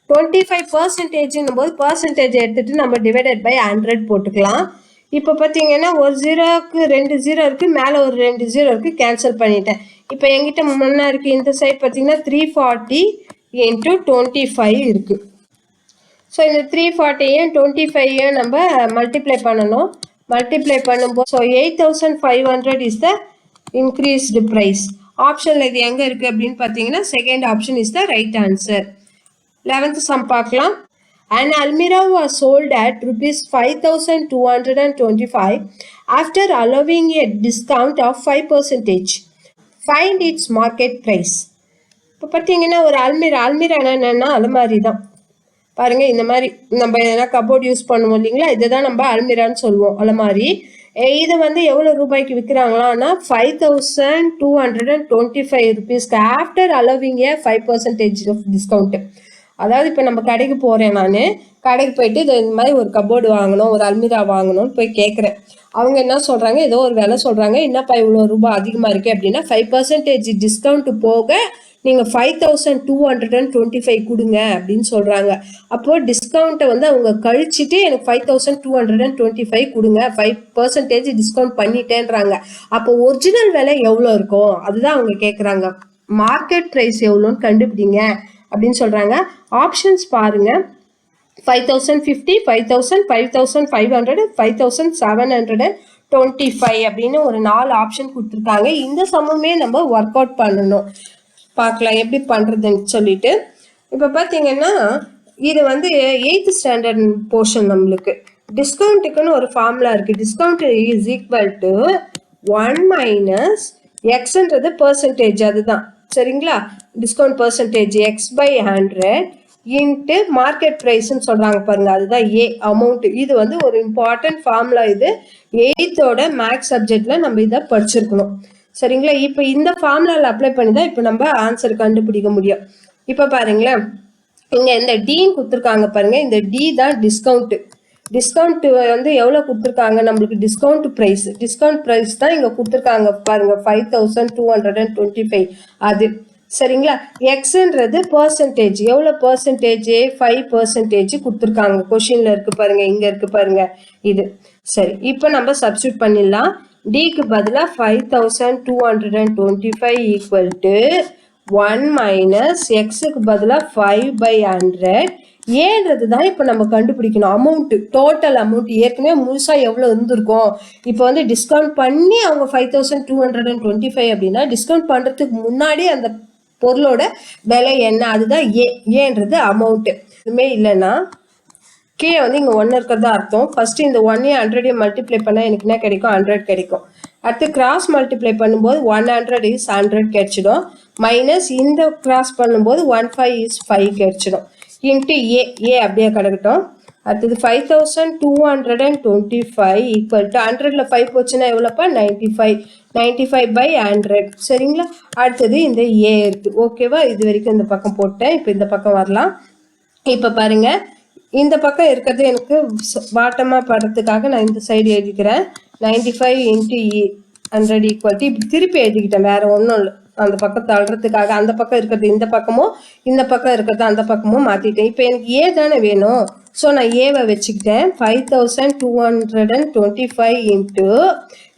Speaker 1: 25% போது பர்சன்டேஜ் எடுத்துட்டு நம்ம டிவைடட் பை 100 போட்டுக்கலாம். இப்போ பார்த்தீங்கன்னா ஒரு 0க்கு 2 0 இருக்கு, மேலே ஒரு 2 0 இருக்கு, கேன்சல் பண்ணிட்டேன். இப்போ எங்கிட்ட முன்னா இருக்கு, இந்த சைட் பார்த்தீங்கன்னா 340 × 25 இருக்கு. ஸோ இந்த 340 25 நம்ம மல்டிப்ளை பண்ணணும். மல்டிப்ளை பண்ணும்போது so 8,500 is the increased price. ஆப்ஷனில் இது எங்கே இருக்குது அப்படின்னு பார்த்தீங்கன்னா second option is the right answer. 11th sum பார்க்கலாம். An almirah was sold at ₹5,225 after allowing a discount of 5%. Find its market price. இப்போ பார்த்தீங்கன்னா ஒரு அல்மிரா என்னன்னா அலமாரி தான். பாருங்க, இந்த மாதிரி நம்ம எதனா கபோர்ட் யூஸ் பண்ணுவோம் இல்லைங்களா, இதை தான் நம்ம அல்மிரான்னு சொல்லுவோம், அலமாரி. இது வந்து எவ்வளோ ரூபாய்க்கு விற்கிறாங்களான்னா 5,225 ருபீஸ்க்கு after allowing a 5% off discount. அதாவது இப்போ நம்ம கடைக்கு போகிறேன், நான் கடைக்கு போயிட்டு இந்த மாதிரி ஒரு கபோர்டு வாங்கணும், ஒரு அல்மிரா வாங்கணும்னு போய் கேட்குறேன். அவங்க என்ன சொல்கிறாங்க, ஏதோ ஒரு விலை சொல்கிறாங்க. என்னப்பா இவ்வளோ ரூபாய் அதிகமாக இருக்குது அப்படின்னா 5% டிஸ்கவுண்ட் போக நீங்கள் 5,225 கொடுங்க அப்படின்னு சொல்கிறாங்க. அப்போது டிஸ்கவுண்ட்டை வந்து அவங்க கழிச்சிட்டு எனக்கு 5,225 கொடுங்க, 5% டிஸ்கவுண்ட் பண்ணிட்டேன்றாங்க. அப்போ ஒரிஜினல் விலை எவ்வளோ இருக்கும் அதுதான் அவங்க கேட்குறாங்க. மார்க்கெட் ப்ரைஸ் எவ்வளோன்னு கண்டுபிடிங்க அப்படின்னு சொல்கிறாங்க. ஆப்ஷன்ஸ் பாருங்க, 5,050, 5,000, 5,500, 5,725 அப்படின்னு ஒரு 4 ஆப்ஷன் கொடுத்துருக்காங்க. இந்த சமமே நம்ம ஒர்க் அவுட் பண்ணணும். பார்க்கலாம் எப்படி பண்ணுறதுன்னு சொல்லிட்டு. இப்போ பார்த்தீங்கன்னா இது வந்து 8th ஸ்டாண்டர்ட் போர்ஷன். நம்மளுக்கு டிஸ்கவுண்ட்டுக்குன்னு ஒரு ஃபார்முலா இருக்குது. டிஸ்கவுண்ட் இஸ் ஈக்குவல் டு 1 - எக்ஸ்ன்றது பர்சன்டேஜ், அதுதான் சரிங்களா. Discount percentage x/100 into market ப்ரைஸ்ன்னு சொல்கிறாங்க பாருங்க, அதுதான் ஏ அமௌண்ட். இது வந்து ஒரு இம்பார்ட்டன்ட் ஃபார்முலா. இது 8th மேக்ஸ் சப்ஜெக்டில் நம்ம இதை படிச்சிருக்கணும் சரிங்களா. இப்போ இந்த ஃபார்முலாவில் அப்ளை பண்ணி தான் இப்போ நம்ம ஆன்சர் கண்டுபிடிக்க முடியும். இப்போ பாருங்களேன், இங்கே இந்த டீன்னு கொடுத்துருக்காங்க பாருங்க, இந்த டி தான் டிஸ்கவுண்ட்டு. டிஸ்கவுண்ட் வந்து எவ்வளோ கொடுத்துருக்காங்க நம்மளுக்கு? டிஸ்கவுண்ட் ப்ரைஸ் தான் இங்கே கொடுத்துருக்காங்க பாருங்க, 5,225 அது சரிங்களா. எக்ஸ்ன்றது பர்சன்டேஜ், எவ்வளோ பர்சன்டேஜ்? 5% கொடுத்துருக்காங்க. கொஷினில் இருக்கு பாருங்க, இங்கே இருக்கு பாருங்க இது. சரி, இப்போ நம்ம சப்ஸ்டியூட் பண்ணிடலாம். டிக்கு பதிலாக 5,225 ஈக்குவல் டு 1 - எக்ஸுக்கு பதிலாக 5/100. ஏன்றது தான் இப்போ நம்ம கண்டுபிடிக்கணும். அமௌண்ட்டு, டோட்டல் அமௌண்ட் ஏற்கனவே முழுசாக எவ்வளோ இருந்திருக்கும். இப்போ வந்து டிஸ்கவுண்ட் பண்ணி அவங்க 5,225 அப்படின்னா டிஸ்கவுண்ட் பண்ணுறதுக்கு முன்னாடி அந்த பொருளோட விலை என்ன, அதுதான் ஏன்றது அமௌண்ட்டு. எதுவுமே இல்லைன்னா கீழே வந்து இங்கே 1 இருக்கிறதா அர்த்தம். ஃபஸ்ட்டு இந்த 1ஐயும் 100ஐயும் மல்டிப்ளை பண்ணால் எனக்கு என்ன கிடைக்கும்? 100 கிடைக்கும். அடுத்து கிராஸ் மல்டிப்ளை பண்ணும்போது 100 இஸ் 100 கிடைச்சிடும். மைனஸ் இந்த கிராஸ் பண்ணும்போது 15 இஸ் 5 கிடைச்சிடும். இன்ட்டு ஏ அப்படியே கிடக்கட்டும். அடுத்தது 5225 ஈக்குவல் டு 100ல் 5 போச்சுன்னா எவ்வளோப்பா? 95. 95/100. சரிங்களா? அடுத்தது இந்த ஏ இருக்குது. ஓகேவா? இது வரைக்கும் இந்த பக்கம் போட்டேன். இப்போ இந்த பக்கம் வரலாம். இப்போ பாருங்க, இந்த பக்கம் இருக்கிறது எனக்கு பாட்டமாக படுறதுக்காக நான் இந்த சைடு எழுதிக்கிறேன். 95 இன்ட்டு 100 ஈக்குவல் டு இப்படி திருப்பி எழுதிக்கிட்டேன். வேற ஒன்றும் இல்லை. அந்த பக்கம் தள்ளுறதுக்காக அந்த பக்கம் இருக்கிறது இந்த பக்கமும், இந்த பக்கம் இருக்கிறது அந்த பக்கமும் மாற்றிட்டேன். இப்போ எனக்கு ஏ தானே வேணும். ஸோ நான் ஏவை வச்சுக்கிட்டேன். 5225 இன்ட்டு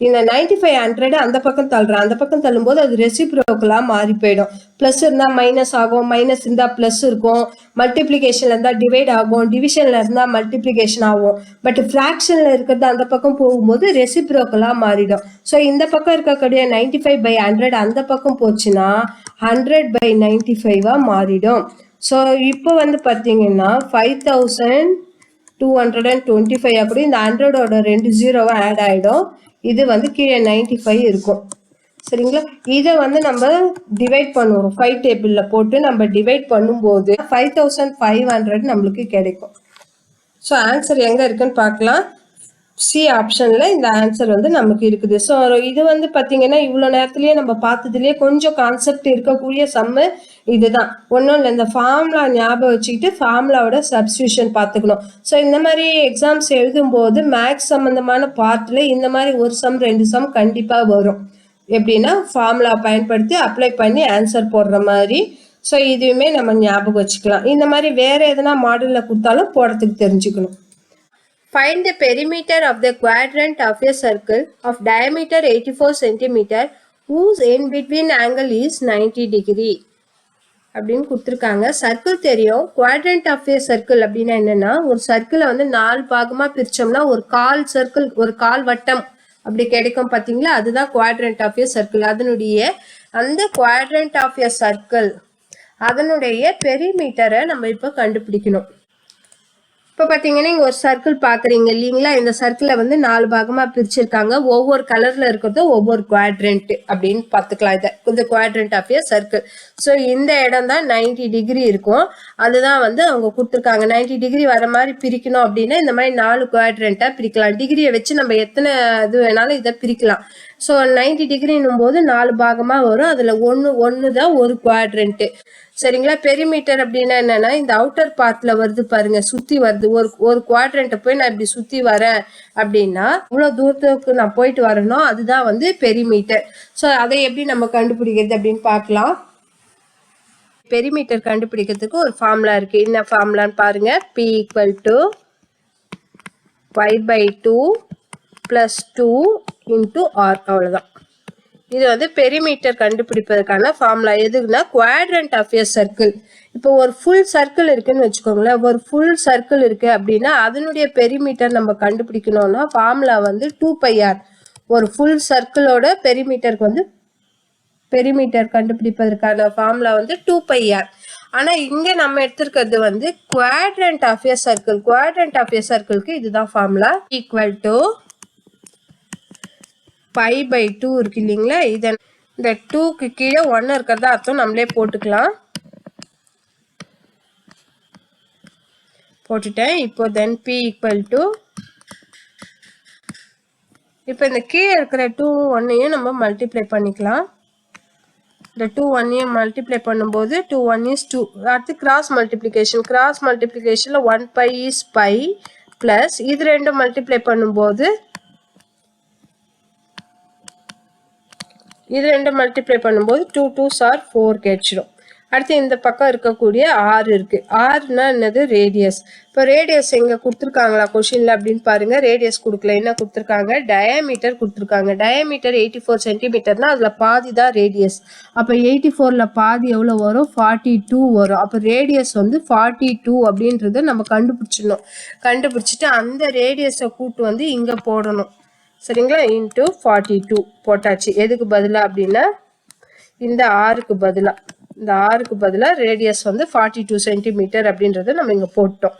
Speaker 1: இந்த 9500 அந்த பக்கம் தள்ளுறேன். அந்த பக்கம் தள்ளும்போது அது ரெசிப்ரோக்கலாக மாறி போயிடும். ப்ளஸ் இருந்தால் மைனஸ் ஆகும், மைனஸ் இருந்தால் ப்ளஸ் இருக்கும், மல்டிப்ளிகேஷனில் இருந்தால் டிவைட் ஆகும், டிவிஷனில் இருந்தால் மல்டிப்ளிகேஷன் ஆகும். பட் ஃப்ராக்ஷனில் இருக்கிறது அந்த பக்கம் போகும்போது ரெசிப்ரோக்கலாக மாறிடும். ஸோ இந்த பக்கம் இருக்கக்கூடிய 95/100 அந்த பக்கம் போச்சுன்னா 100/95 மாறிடும். ஸோ இப்போ வந்து பார்த்தீங்கன்னா 5225 அப்படி இந்த 100ஓட 2 0 ஆட் ஆகிடும். இது வந்து கீழே 95 இருக்கும். சரிங்களா? இதை வந்து நம்ம டிவைட் பண்ணுவோம். 5 டேபிளில் போட்டு நம்ம டிவைட் பண்ணும்போது 5500 நம்மளுக்கு கிடைக்கும். ஸோ ஆன்சர் எங்கே இருக்குன்னு பார்க்கலாம். சி ஆப்ஷனில் இந்த ஆன்சர் வந்து நமக்கு இருக்குது. ஸோ இது வந்து பார்த்தீங்கன்னா இவ்வளோ நேரத்துலேயே நம்ம பார்த்ததுலேயே கொஞ்சம் கான்செப்ட் இருக்கக்கூடிய சம்மு இதுதான். ஒன்றும் இல்லை, இந்த ஃபார்முலா ஞாபகம் வச்சுக்கிட்டு ஃபார்முலாவோட சப்ஸ்டியூஷன் பார்த்துக்கணும். ஸோ இந்த மாதிரி எக்ஸாம்ஸ் எழுதும்போது மேக்ஸ் சம்மந்தமான பார்ட்டில் இந்த மாதிரி ஒரு சம் 2 சம் கண்டிப்பாக வரும். எப்படின்னா ஃபார்முலா பயன்படுத்தி அப்ளை பண்ணி ஆன்சர் போடுற மாதிரி. ஸோ இதுவுமே நம்ம ஞாபகம் வச்சுக்கலாம். இந்த மாதிரி வேறு எதனா மாடலில் கொடுத்தாலும் போடுறதுக்கு தெரிஞ்சுக்கணும். Find the perimeter of the quadrant of a circle of diameter 84 cm whose in between angle is 90 degree அப்படின்னு கொடுத்துருக்காங்க. சர்க்கிள் தெரியும். குவாட்ரண்ட் ஆஃப் ஏ சர்க்கிள் அப்படின்னா என்னன்னா, ஒரு சர்க்கிளை வந்து 4 பாகமாக பிரித்தோம்னா ஒரு கால் சர்க்கிள், ஒரு கால் வட்டம் அப்படி கிடைக்கும் பார்த்தீங்களா? அதுதான் குவாட்ரண்ட் ஆஃப் ஏ சர்க்கிள். அதனுடைய அந்த குவாட்ரண்ட் ஆஃப் ஏ சர்க்கிள் அதனுடைய பெரிமீட்டரை நம்ம இப்போ கண்டுபிடிக்கணும். இப்போ பார்த்தீங்கன்னா இங்கே ஒரு சர்க்கிள் பார்க்குறீங்க இல்லைங்களா? இந்த சர்க்கிளை வந்து 4 பாகமாக பிரிச்சிருக்காங்க. ஒவ்வொரு கலரில் இருக்கிறதும் ஒவ்வொரு குவாட்ரண்ட் அப்படின்னு பார்த்துக்கலாம். இந்த quadrant of a circle. So இந்த இடம் தான் 90 டிகிரி இருக்கும். அதுதான் வந்து அவங்க கொடுத்துருக்காங்க. 90 டிகிரி வர மாதிரி பிரிக்கணும் அப்படின்னா இந்த மாதிரி 4 குவாட்ரண்ட்டாக பிரிக்கலாம். டிகிரியை வச்சு நம்ம எத்தனை இது வேணாலும் இதை பிரிக்கலாம். ஸோ 90 டிகிரின்னும் போது 4 பாகமாக வரும். அதில் ஒன்று தான் ஒரு குவாட்ரண்ட்டு. சரிங்களா? பெரிமீட்டர் அப்படின்னா என்னன்னா, இந்த அவுட்டர் பார்ட்ல வருது பாருங்க, சுத்தி வருது. ஒரு குவாட்ரண்ட்டை போய் நான் இப்படி சுத்தி வரேன் அப்படின்னா இவ்வளோ தூரத்துக்கு நான் போயிட்டு வரணும், அதுதான் வந்து பெரிமீட்டர். ஸோ அதை எப்படி நம்ம கண்டுபிடிக்கிறது அப்படின்னு பார்க்கலாம். பெரிமீட்டர் கண்டுபிடிக்கிறதுக்கு ஒரு ஃபார்முலா இருக்கு. என்ன ஃபார்முலான்னு பாருங்க. P = π/2 + 2 × r. அவ்வளோதான். இது வந்து பெரிமீட்டர் கண்டுபிடிப்பதற்கான ஃபார்முலா. எதுக்குன்னா குவாட்ரண்ட் ஆஃப் ஏ சர்க்கிள். இப்போ ஒரு ஃபுல் சர்க்கிள் இருக்குன்னு வச்சுக்கோங்களேன். ஒரு ஃபுல் சர்க்கிள் இருக்கு அப்படின்னா அதனுடைய பெரிமீட்டர் நம்ம கண்டுபிடிக்கணும்னா ஃபார்முலா வந்து 2πr. ஒரு ஃபுல் சர்க்கிளோட பெரிமீட்டருக்கு வந்து பெரிமீட்டர் கண்டுபிடிப்பதற்கான ஃபார்முலா வந்து 2πr. ஆனால் இங்கே நம்ம எடுத்திருக்கிறது வந்து quadrant of a circle. Quadrant of a சர்க்கிளுக்கு இதுதான் ஃபார்முலா. = π/2 இருக்கு இல்லைங்களா? இதன் இந்த 2க்கு கீழே 1 இருக்கிறதா அர்த்தம். நம்மளே போட்டுக்கலாம். போட்டுட்டேன். இப்போ தென் P = இப்போ இந்த கீழே இருக்கிற 2 1ஐயும் நம்ம மல்டிப்ளை பண்ணிக்கலாம். இந்த 2 1ஐயும் மல்டிப்ளை பண்ணும்போது 2 1 is 2. அடுத்து கிராஸ் மல்டிப்ளிகேஷன். கிராஸ் மல்டிப்ளிகேஷனில் 1π is π ப்ளஸ் இது ரெண்டும் மல்டிப்ளை பண்ணும்போது 2 2s are 4 கிடைச்சிடும். அடுத்து இந்த பக்கம் இருக்கக்கூடிய r இருக்கு. rனா என்னது? ரேடியஸ். இப்போ ரேடியஸ் எங்க கொடுத்துருக்காங்களா கொஷின்ல அப்படின்னு பாருங்க. ரேடியஸ் கொடுக்கல. என்ன கொடுத்துருக்காங்க? டயாமீட்டர் கொடுத்துருக்காங்க. டயாமீட்டர் 84 சென்டிமீட்டர்னா அதுல பாதி தான் ரேடியஸ். அப்போ 84ல் பாதி எவ்வளோ வரும்? 42 வரும். அப்போ ரேடியஸ் வந்து 42 அப்படின்றத நம்ம கண்டுபிடிச்சிடணும். கண்டுபிடிச்சிட்டு அந்த ரேடியஸை கூட்டு வந்து இங்க போடணும். சரிங்களா? × 42 போட்டாச்சு. எதுக்கு பதிலா அப்படின்னா இந்த ஆருக்கு பதிலாக ரேடியஸ் வந்து 42 சென்டிமீட்டர் அப்படின்றத நம்ம இங்கே போட்டோம்.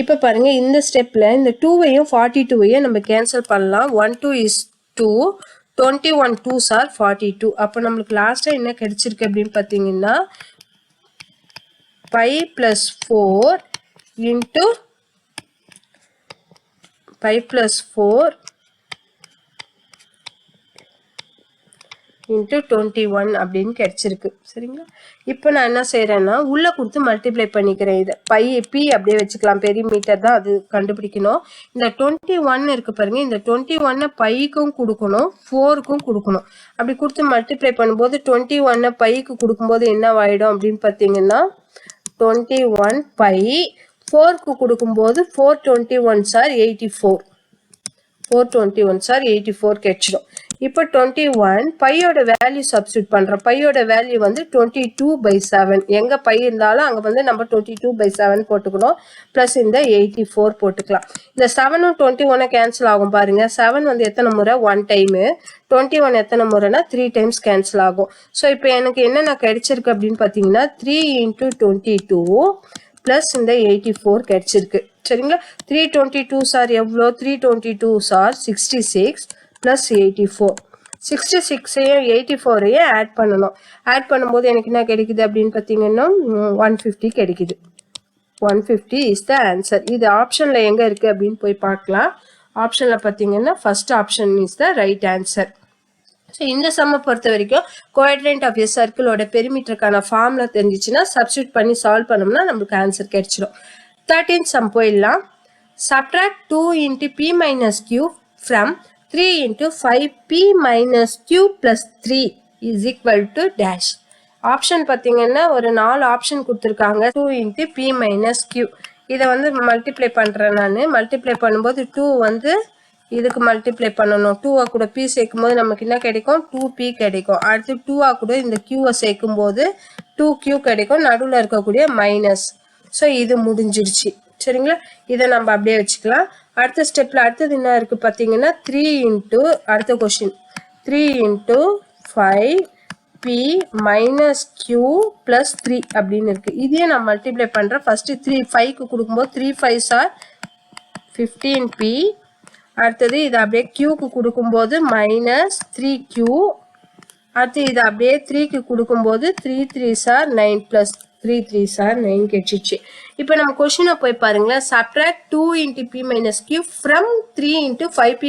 Speaker 1: இப்போ பாருங்க இந்த ஸ்டெப்ல இந்த 2வையும் 42வையும் நம்ம கேன்சல் பண்ணலாம். 1 2 is 2, 21 2s are 42. அப்போ நம்மளுக்கு லாஸ்ட்டாக என்ன கிடைச்சிருக்கு அப்படின்னு பார்த்தீங்கன்னா 5 + 4 into 5 + 4 into 21 அப்படின்னு கிடைச்சிருக்கு. சரிங்களா? இப்போ நான் என்ன செய்யறேன்னா உள்ள கொடுத்து மல்டிப்ளை பண்ணிக்கிறேன். இதை பி அப்படியே வச்சுக்கலாம், பெரிமீட்டர் தான் அது கண்டுபிடிக்கணும். இந்த 21 இருக்கு பாருங்க, இந்த 21 பைக்கும் கொடுக்கணும் 4க்கும் கொடுக்கணும். அப்படி கொடுத்து மல்டிப்ளை பண்ணும்போது 21 பைக்கு கொடுக்கும்போது என்ன ஆயிடும் அப்படின்னு பார்த்தீங்கன்னா 21 பை, 4க்கு கொடுக்கும்போது 421s are 84, 421s are 84 கிடைச்சிடும். இப்போ 21 பையோட வேல்யூ சப்ஸ்டியூட் பண்றோம். பையோட வேல்யூ வந்து 22/7. எங்க பை இருந்தாலும் அங்க வந்து நம்ம 22/7 போட்டுக்கணும். பிளஸ் இந்த 84 போட்டுக்கலாம். இந்த 7ம் 21 கேன்சல் ஆகும் பாருங்க. 7 வந்து எத்தனை முறை 1 டைம், 21 எத்தனை முறைனா 3 டைம்ஸ் கேன்சல் ஆகும். ஸோ இப்போ எனக்கு என்னென்ன கிடைச்சிருக்கு அப்படின்னு பார்த்தீங்கன்னா 3 × 22 பிளஸ் இந்த 84 கிடைச்சிருக்கு. சரிங்களா? 322s are எவ்வளோ? 322s are 66 plus 84. 66ஐயும் 84ஐயும் ஆட் பண்ணணும். ஆட் பண்ணும்போது எனக்கு என்ன கிடைக்குது அப்படின்னு பார்த்தீங்கன்னா 150 கிடைக்குது. 150 இஸ் த ஆன்சர். இது ஆப்ஷன்ல எங்க இருக்கு அப்படின்னு போய் பார்க்கலாம். ஆப்ஷன்ல பார்த்தீங்கன்னா first option is the right answer. So இந்த சம்மை பொறுத்த வரைக்கும் கோஆர்டினேட் ஆஃப் எ சர்க்கிளோட பெரிமீட்டருக்கான ஃபார்முலா தெரிஞ்சிச்சுன்னா சப்ஸ்டியூட் பண்ணி சால்வ் பண்ணோம்னா நம்மளுக்கு ஆன்சர் கிடைச்சிடும். 13th சம் போயிடலாம். Subtract 2 × p - q from 3 × 5p - q + 3 is equal to dash. Option பார்த்தீங்கன்னா ஒரு 4 ஆப்ஷன் கொடுத்துருக்காங்க. 2 × p - q. இதை வந்து மல்டிப்ளை பண்ணுறேன் நான். மல்டிப்ளை பண்ணும்போது 2 வந்து இதுக்கு மல்டிப்ளை பண்ணணும். 2 கூட p சேர்க்கும் போது நமக்கு என்ன கிடைக்கும்? 2p கிடைக்கும். அடுத்து 2 கூட இந்த q சேர்க்கும் போது 2q கிடைக்கும். நடுவில் இருக்கக்கூடிய மைனஸ். ஸோ இது முடிஞ்சிருச்சு. சரிங்களா? இதை நம்ம அப்படியே வச்சுக்கலாம். அடுத்த ஸ்டெப்ல அடுத்தது என்ன இருக்கு பார்த்தீங்கன்னா 3 × அடுத்த கொஸ்டின் 3 × 5p - q + 3 அப்படின்னு இருக்கு. இதையே நான் மல்டிப்ளை பண்றேன். ஃபர்ஸ்ட் 5க்கு கொடுக்கும்போது 3 5s are 15p. அடுத்தது இதை அப்படியே q-க்கு கொடுக்கும்போது -3q. அடுத்து இதை அப்படியே 3க்கு கொடுக்கும்போது 3 3s are 9 + 3 3s are 9 கிடைச்சிச்சு. இப்போ நம்ம கொஸ்டினை போய் பாருங்களேன். Subtract 2 × p - q from 3 × 5p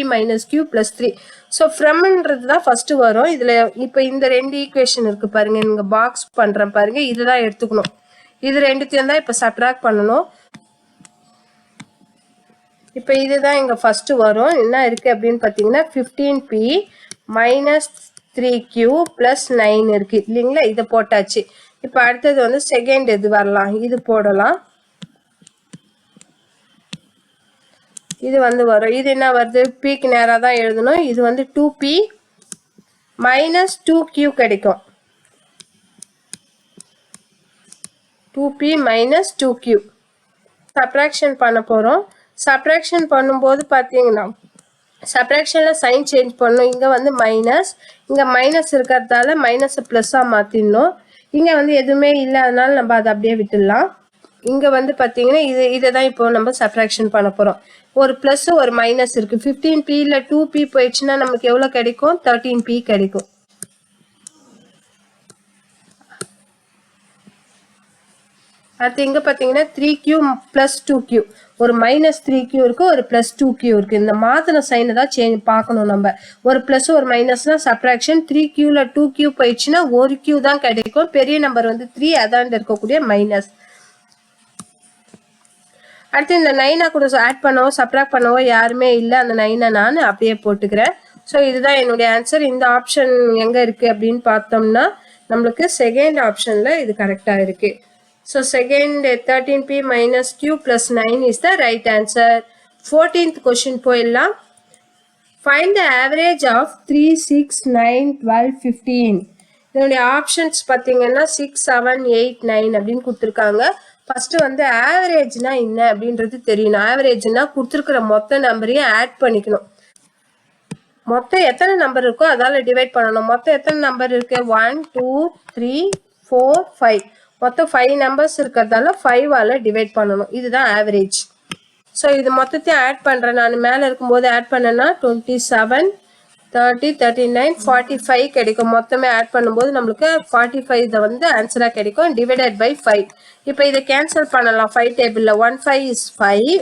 Speaker 1: - q + 3. So ஃப்ரம்ன்றது தான் ஃபர்ஸ்ட் வரும். இதுல இப்போ இந்த 2 ஈக்குவேஷன் இருக்கு பாருங்க. நீங்க பாக்ஸ் பண்றேன் பாருங்க. இதுதான் எடுத்துக்கணும். இது ரெண்டுத்தையும் தான் இப்போ சப்ட்ராக்ட் பண்ணணும். இப்போ இதுதான் இங்க ஃபர்ஸ்ட் வரும். என்ன இருக்கு அப்படின்னு பார்த்தீங்கன்னா 15p - 3q + 9 இருக்கு இல்லைங்களா? இதை போட்டாச்சு. இப்போ அடுத்தது வந்து செகண்ட் இது வரலாம். இது போடலாம். இது வந்து வரும். இது என்ன வருது? pக்கு நேராக தான் எழுதணும். இது வந்து 2p - 2q கிடைக்கும். 2p - 2q சப்ட்ராக்ஷன் பண்ண போறோம். சப்ட்ராக்ஷன் பண்ணும்போது பார்த்தீங்கன்னா சப்ட்ராக்ஷன்ல சைன் சேஞ்ச் பண்ணணும். இங்க வந்து மைனஸ், இங்க மைனஸ் இருக்கிறதால மைனஸை பிளஸ்ஸா மாத்திடணும். இங்க வந்து எதுவுமே இல்லை, அதனால நம்ம அதை அப்படியே விட்டுடலாம். இங்க வந்து பாத்தீங்கன்னா இதை தான் இப்போ நம்ம சப்ட்ராக்ஷன் பண்ண போறோம். ஒரு பிளஸ் ஒரு மைனஸ் இருக்கு. 15p 2p போயிடுச்சுன்னா நமக்கு எவ்வளவு கிடைக்கும்? 13p கிடைக்கும். அடுத்து இங்க பாத்தீங்கன்னா 3q + 2q. ஒரு -3q இருக்கு, ஒரு +2q இருக்கு. இந்த மாத்தின சைனை தான் சேஞ்ச் பார்க்கணும் நம்ம. ஒரு பிளஸ் ஒரு மைனஸ்னா சப்ட்ராக்ஷன். 3q 2q போயிடுச்சுன்னா ஒரு q தான் கிடைக்கும். பெரிய நம்பர் வந்து 3, அதாண்ட இருக்கக்கூடிய மைனஸ். அடுத்து இந்த 9 கூட ஆட் பண்ணவோ சப்ட்ராக்ட் பண்ணவோ யாருமே இல்லை. அந்த 9 நான் அப்படியே போட்டுக்கிறேன். ஸோ இதுதான் என்னுடைய ஆன்சர். இந்த ஆப்ஷன் எங்க இருக்கு அப்படின்னு பார்த்தோம்னா நம்மளுக்கு செகண்ட் ஆப்ஷன்ல இது கரெக்டா இருக்கு. So second 13p - q + 9 is the right answer. 14th question போயிடலாம். Find the average of 3 6 9 12 15. இதனுடைய ஆப்ஷன்ஸ் பார்த்தீங்கன்னா 6 7 8 9 அப்படின்னு கொடுத்துருக்காங்க. ஃபர்ஸ்ட் வந்து ஆவரேஜ்னா என்ன அப்படின்றது தெரியணும். ஆவரேஜ்னா கொடுத்துருக்கிற மொத்த நம்பரையும் ஆட் பண்ணிக்கணும். மொத்தம் எத்தனை நம்பர் இருக்கோ அதால டிவைட் பண்ணணும். மொத்தம் எத்தனை நம்பர் இருக்கு? 1 2 3 4 5. மொத்தம் 5 நம்பர்ஸ் இருக்கிறதால 5ஆல டிவைட் பண்ணணும். இதுதான் ஆவரேஜ். ஸோ இது மொத்தத்தையும் ஆட் பண்ணுறேன். நான் மேலே இருக்கும்போது ஆட் பண்ணேன்னா 27 30 39 45 கிடைக்கும். மொத்தமே ஆட் பண்ணும்போது நம்மளுக்கு 45 இதை வந்து ஆன்சராக கிடைக்கும். Divided by 5. இப்போ இதை கேன்சல் பண்ணலாம். 5 டேபிளில் 1 5 is 5,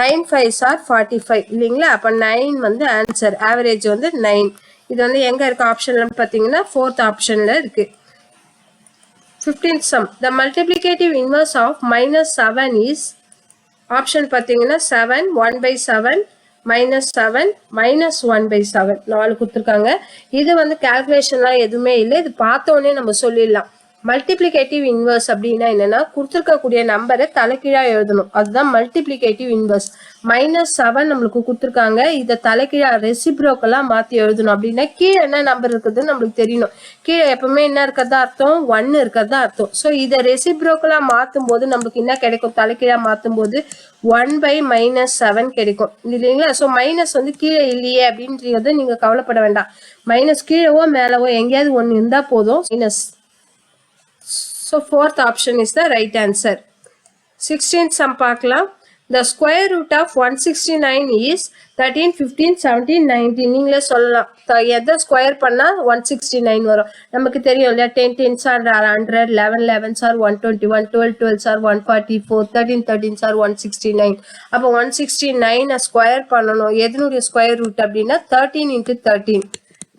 Speaker 1: 9 5s are 45 இல்லைங்களா? அப்போ 9 வந்து ஆன்சர். ஆவரேஜ் வந்து 9. இது வந்து எங்கே இருக்குது ஆப்ஷனில் பார்த்தீங்கன்னா 4th ஆப்ஷனில் இருக்குது. 15th sum. The multiplicative inverse of -7 is option பார்த்தீங்கன்னா 7 1/7 -7 -1/7 4 கொடுத்துருக்காங்க. இது வந்து கால்குலேஷன்லாம் எதுவுமே இல்லை. இது பார்த்தோன்னே நம்ம சொல்லிடலாம். மல்டிப்ளிகேட்டிவ் இன்வர்ஸ் அப்படின்னா என்னன்னா கொடுத்துருக்கக்கூடிய நம்பரை தலைக்கீழா எழுதணும். அதுதான் மல்டிப்ளிகேட்டிவ் இன்வர்ஸ். -7 நம்மளுக்கு கொடுத்துருக்காங்க. இதை தலைக்கீழா ரெசிப்ரோக்கலா மாற்றி எழுதணும். அப்படின்னா கீழே என்ன நம்பர் இருக்குதுன்னு நம்மளுக்கு தெரியணும். கீழே எப்பவுமே என்ன இருக்கிறதா அர்த்தம்? 1 இருக்கிறதா அர்த்தம். ஸோ இதை ரெசிப்ரோக்கலா மாற்றும் போது நம்மளுக்கு என்ன கிடைக்கும்? தலைக்கீழா மாற்றும் போது 1/-7 கிடைக்கும் இல்லைங்களா? ஸோ மைனஸ் வந்து கீழே இல்லையே அப்படின்றத நீங்க கவலைப்பட வேண்டாம். மைனஸ் கீழவோ மேலவோ எங்கேயாவது ஒன்று இருந்தா போதும். Minus. So 4th option is the right answer. 16th sum பார்க்கலாம். The square root of 169 is 13 15 17 19. நீங்களே சொல்லலாம். எதை ஸ்கொயர் பண்ணா 169 வரும்? நமக்கு தெரியும் இல்லையா? 10 10s are 100, 11 11s are 121, 12 12s are 144, 13 13s are 169. அப்போ 169 ஸ்கொயர் பண்ணணும். எதனுடைய ஸ்கொயர் ரூட் அப்படின்னா 13 into 13.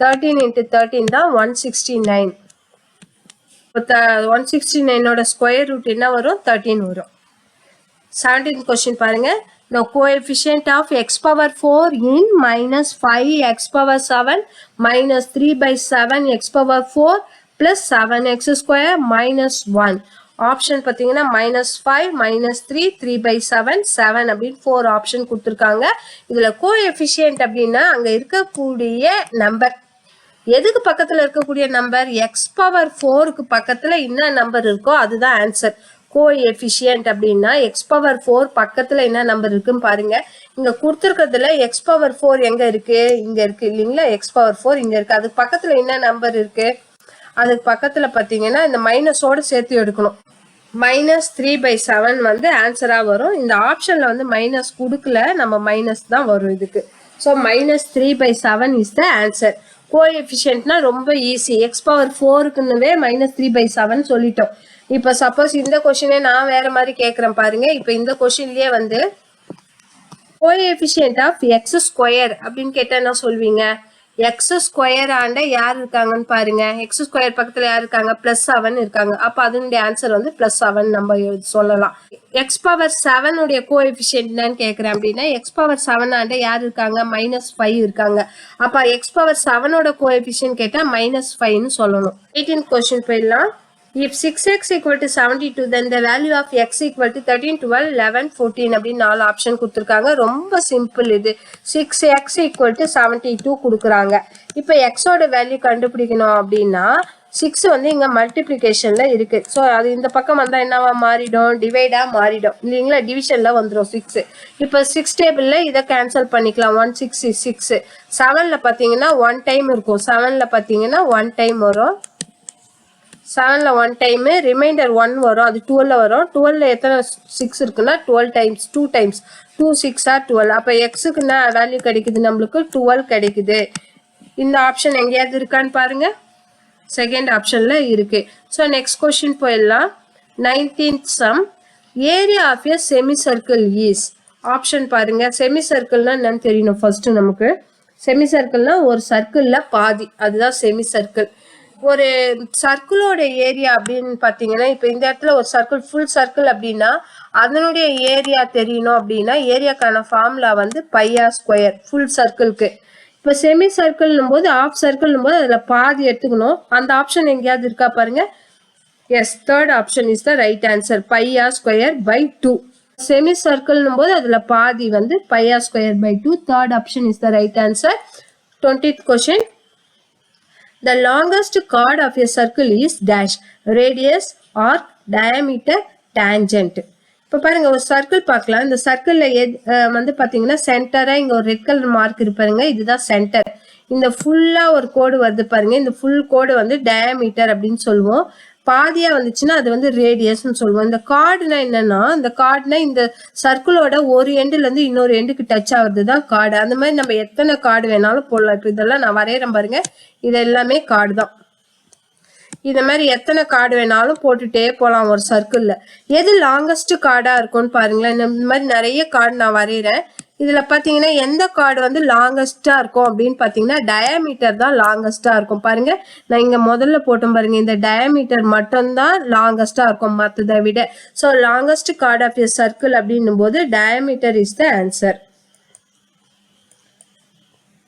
Speaker 1: 13 into 13 தான் 169. 169 ஸ்கொயர் ரூட் என்ன வரும்? 13 வரும். 17th question பாருங்க. The coefficient of x power 4 in -5x power 7 -3/7 x power 4 plus 7x square -1. Option பார்த்தீங்கன்னா -5 -3 3/7 7 அப்படின்னு 4 ஆப்ஷன் கொடுத்துருக்காங்க. இதுல கோஎஃபிஷியன்ட் அப்படின்னா அங்க இருக்கக்கூடிய நம்பர். எதுக்கு பக்கத்துல இருக்கக்கூடிய நம்பர்? எக்ஸ் பவர் 4க்கு பக்கத்துல என்ன நம்பர் இருக்கோ அதுதான் ஆன்சர். கோஎஃபிஷியன்ட் அப்படின்னா எக்ஸ் பவர் 4 பக்கத்துல என்ன நம்பர் இருக்குன்னு பாருங்க. இங்க கொடுத்துருக்கிறதுல எக்ஸ் பவர் 4 எங்க இருக்கு? இங்க இருக்கு இல்லைங்களா? எக்ஸ் பவர் 4 இங்க இருக்கு. அதுக்கு பக்கத்துல என்ன நம்பர் இருக்கு? அதுக்கு பக்கத்துல பாத்தீங்கன்னா இந்த மைனஸோட சேர்த்து எடுக்கணும். -3/7 வந்து ஆன்சரா வரும். இந்த ஆப்ஷன்ல வந்து மைனஸ் கொடுக்கல, நம்ம மைனஸ் தான் வரும் இதுக்கு. So -3/7 is the answer. கோஎஃபிஷியன்ட்னா ரொம்ப ஈஸி. எக்ஸ் பவர் 4க்குன்னவே -3/7 சொல்லிட்டோம். இப்போ சப்போஸ் இந்த கொஸ்டினே நான் வேற மாதிரி கேட்குறேன் பாருங்க. இப்போ இந்த கொஸ்டின்லயே வந்து கோஎஃபிஷியன்ட் ஆஃப் எக்ஸ் ஸ்கொயர் அப்படின்னு கேட்டால் என்ன சொல்வீங்க? எக்ஸ் ஸ்கொயர் ஆண்ட யார் இருக்காங்கன்னு பாருங்க. எக்ஸ் ஸ்கொயர் பக்கத்துல யார் இருக்காங்க? +7 இருக்காங்க. அப்ப அதனுடைய ஆன்சர் வந்து +7 நம்ம சொல்லலாம். எக்ஸ் பவர் 7 உடைய கோஎஃபிஷியன்ட் என்னன்னு கேட்கிறேன் அப்படின்னா எக்ஸ் பவர் 7 ஆண்ட யார் இருக்காங்க? -5 இருக்காங்க. அப்ப எக்ஸ் பவர் 7ஓட கோஎஃபிஷியன்ட் கேட்டா -5ன்னு சொல்லணும். 18th கொஸ்டின் போயிடலாம். If 6x equal to 72, then the value of x equal to 13, 12, 11, 14 அப்படின்னு 4 ஆப்ஷன் கொடுத்துருக்காங்க. ரொம்ப சிம்பிள் இது. 6x equal to 72 கொடுக்குறாங்க. இப்போ எக்ஸோட வேல்யூ கண்டுபிடிக்கணும் அப்படின்னா 6 வந்து இங்க மல்டிப்ளிகேஷன்ல இருக்கு. ஸோ அது இந்த பக்கம் வந்தா என்னவா மாறிடும்? டிவைடா மாறிடும் இல்லைங்களா? டிவிஷன்ல வந்துடும் 6. இப்போ 6 டேபிள்ல இதை கேன்சல் பண்ணிக்கலாம். 1 6 is 6. 7ல பாத்தீங்கன்னா 1 டைம் இருக்கும். 7ல பாத்தீங்கன்னா 1 டைம் வரும். 7ல 1 டைம், ரிமைண்டர் 1 வரும். அது 12ல வரும். 12ல எத்தனை 6 இருக்குன்னா 12 டைம்ஸ் 2 டைம்ஸ் 2 6 are 12. அப்ப எக்ஸுக்கு என்ன வேல்யூ கிடைக்குது? நம்மளுக்கு 12 கிடைக்குது. இந்த ஆப்ஷன் எங்கேயாவது இருக்கான்னு பாருங்க. செகண்ட் ஆப்ஷன்ல இருக்கு. ஸோ நெக்ஸ்ட் கொஸ்டின் போயிடலாம். 19th sum. Area of a semi circle is. Option பாருங்க. செமி சர்க்கிள்னா என்னன்னு தெரியணும் ஃபர்ஸ்ட் நமக்கு. செமி சர்க்கிள்னா ஒரு சர்க்கிள்ல பாதி, அதுதான் செமி சர்க்கிள். ஒரு சர்க்கிளோட ஏரியா அப்படின்னு பாத்தீங்கன்னா இப்போ இந்த இடத்துல ஒரு சர்க்கிள் ஃபுல் சர்க்கிள் அப்படின்னா அதனுடைய ஏரியா தெரியணும் அப்படின்னா ஏரியாக்கான ஃபார்முலா வந்து πr² ஃபுல் சர்க்கிள்க்கு. இப்போ செமி சர்க்கிள்னும் போது ஆஃப் சர்க்கிள்னும் போது அதுல பாதி எடுத்துக்கணும். அந்த ஆப்ஷன் எங்கேயாவது இருக்கா பாருங்க. Yes, third option is the right answer. πr²/2. Semi சர்க்கிள்னும் போது அதுல பாதி வந்து πr²/2. Third option is the right answer. 20th question. The longest chord of a circle is dash. Radius, arc, diameter, tangent. இப்போ பாருங்க ஒரு சர்க்கிள் பார்க்கலாம். இந்த சர்க்கிள்ல வந்து பாத்தீங்கன்னா சென்டரா இங்க ஒரு ரெட் கலர் மார்க் இருப்பாருங்க. இதுதான் சென்டர். இந்த ஃபுல்லா ஒரு கோடு வருது பாருங்க. இந்த ஃபுல் கோடு வந்து டயாமீட்டர் அப்படின்னு சொல்லுவோம். பாதியா வந்துச்சுன்னா அது வந்து ரேடியஸ்ன்னு சொல்லுவோம். இந்த கார்டுனா என்னன்னா, இந்த கார்டுனா இந்த சர்க்கிளோட ஒரு எண்டுல இருந்து இன்னொரு எண்டுக்கு டச் ஆகுறது தான் கார்டு. அந்த மாதிரி நம்ம எத்தனை கார்டு வேணாலும் போடலாம். இப்போ இதெல்லாம் நான் வரையறேன் பாருங்க, இது எல்லாமே கார்டு தான். இந்த மாதிரி எத்தனை கார்டு வேணாலும் போட்டுட்டே போகலாம் ஒரு சர்க்கிள்ல. எது லாங்கஸ்ட் கார்டா இருக்கும்னு பாருங்களேன். இந்த மாதிரி நிறைய கார்டு நான் வரைகிறேன். இதுல பாத்தீங்கன்னா எந்த கார்டு வந்து லாங்கஸ்டா இருக்கும் அப்படின்னு பாத்தீங்கன்னா டயாமீட்டர் தான் லாங்கஸ்டா இருக்கும். பாருங்க, நான் இங்க முதல்ல போட்டோம் பாருங்க, இந்த டயாமீட்டர் மட்டும்தான் லாங்கஸ்டா இருக்கும் மற்றதை விட. So longest chord of a circle அப்படின்னும் போது diameter is the answer.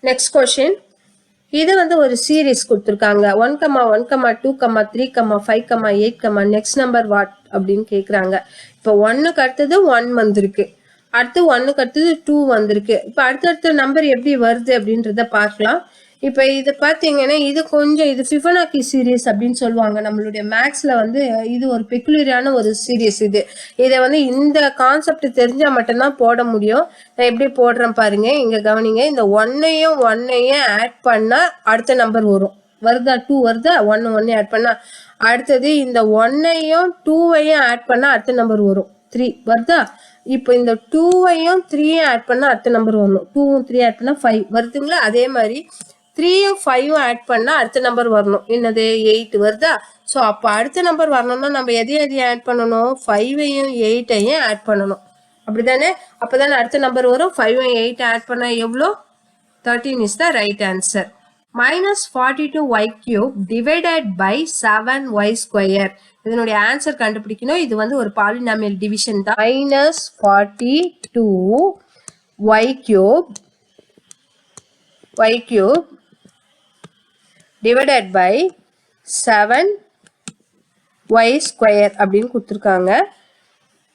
Speaker 1: Next question. இது வந்து ஒரு சீரீஸ் கொடுத்துருக்காங்க. 1,1,2, 3, 5, 8, நெக்ஸ்ட் நம்பர் வாட் அப்படின்னு கேட்குறாங்க. இப்போ 1க்கு அடுத்தது 1 வந்திருக்கு, அடுத்து 1க்கு அடுத்தது 2 வந்திருக்கு. இப்போ அடுத்தடுத்த நம்பர் எப்படி வருது அப்படின்றத பார்க்கலாம். இப்போ இது பார்த்தீங்கன்னா இது கொஞ்சம் இது ஃபிபனாக்கி சீரீஸ் அப்படின்னு சொல்லுவாங்க. நம்மளுடைய மேக்ஸில் வந்து இது ஒரு பெக்குலரியான ஒரு சீரீஸ். இதை வந்து இந்த கான்செப்ட் தெரிஞ்சால் மட்டும்தான் போட முடியும். நான் எப்படி போடுறேன் பாருங்க, இங்கே கவனிங்க. இந்த ஒன்னையும் ஆட் பண்ணால் அடுத்த நம்பர் வருதா? 2 வருதா? 1 ஆட் பண்ணால் அடுத்தது இந்த 1ஐயும் 2ஐயும் ஆட் பண்ணால் அடுத்த நம்பர் வரும், 3 வருதா? இப்போ இந்த 2ஐயும் 3ஐயும் ஆட் பண்ணால் அடுத்த நம்பர் வரணும். 2ம் 3 ஆட் பண்ணால் 5 வருதுங்களா? அதே மாதிரி 3யும் 5ம் ஆட் பண்ணால் அடுத்த நம்பர் வரணும். என்னது? 8 வருதா? ஸோ அப்போ அடுத்த நம்பர் வரணும்னா நம்ம எதையும் ஆட் பண்ணணும்? 5ஐயும் 8ஐயும் ஆட் பண்ணணும். அப்படிதானே? அப்போ தானே அடுத்த நம்பர் வரும். 5ஐயும் 8 ஆட் பண்ணால் எவ்வளோ? 13 is the right answer. -42y³ divided by 7y². இதனுடைய ஆன்சர் கண்டுபிடிக்கணும். இது வந்து ஒரு பாலினாமியல் டிவிஷன் தான். -42y³ டிவைடட் பை 7y² அப்படின்னு கொடுத்துருக்காங்க.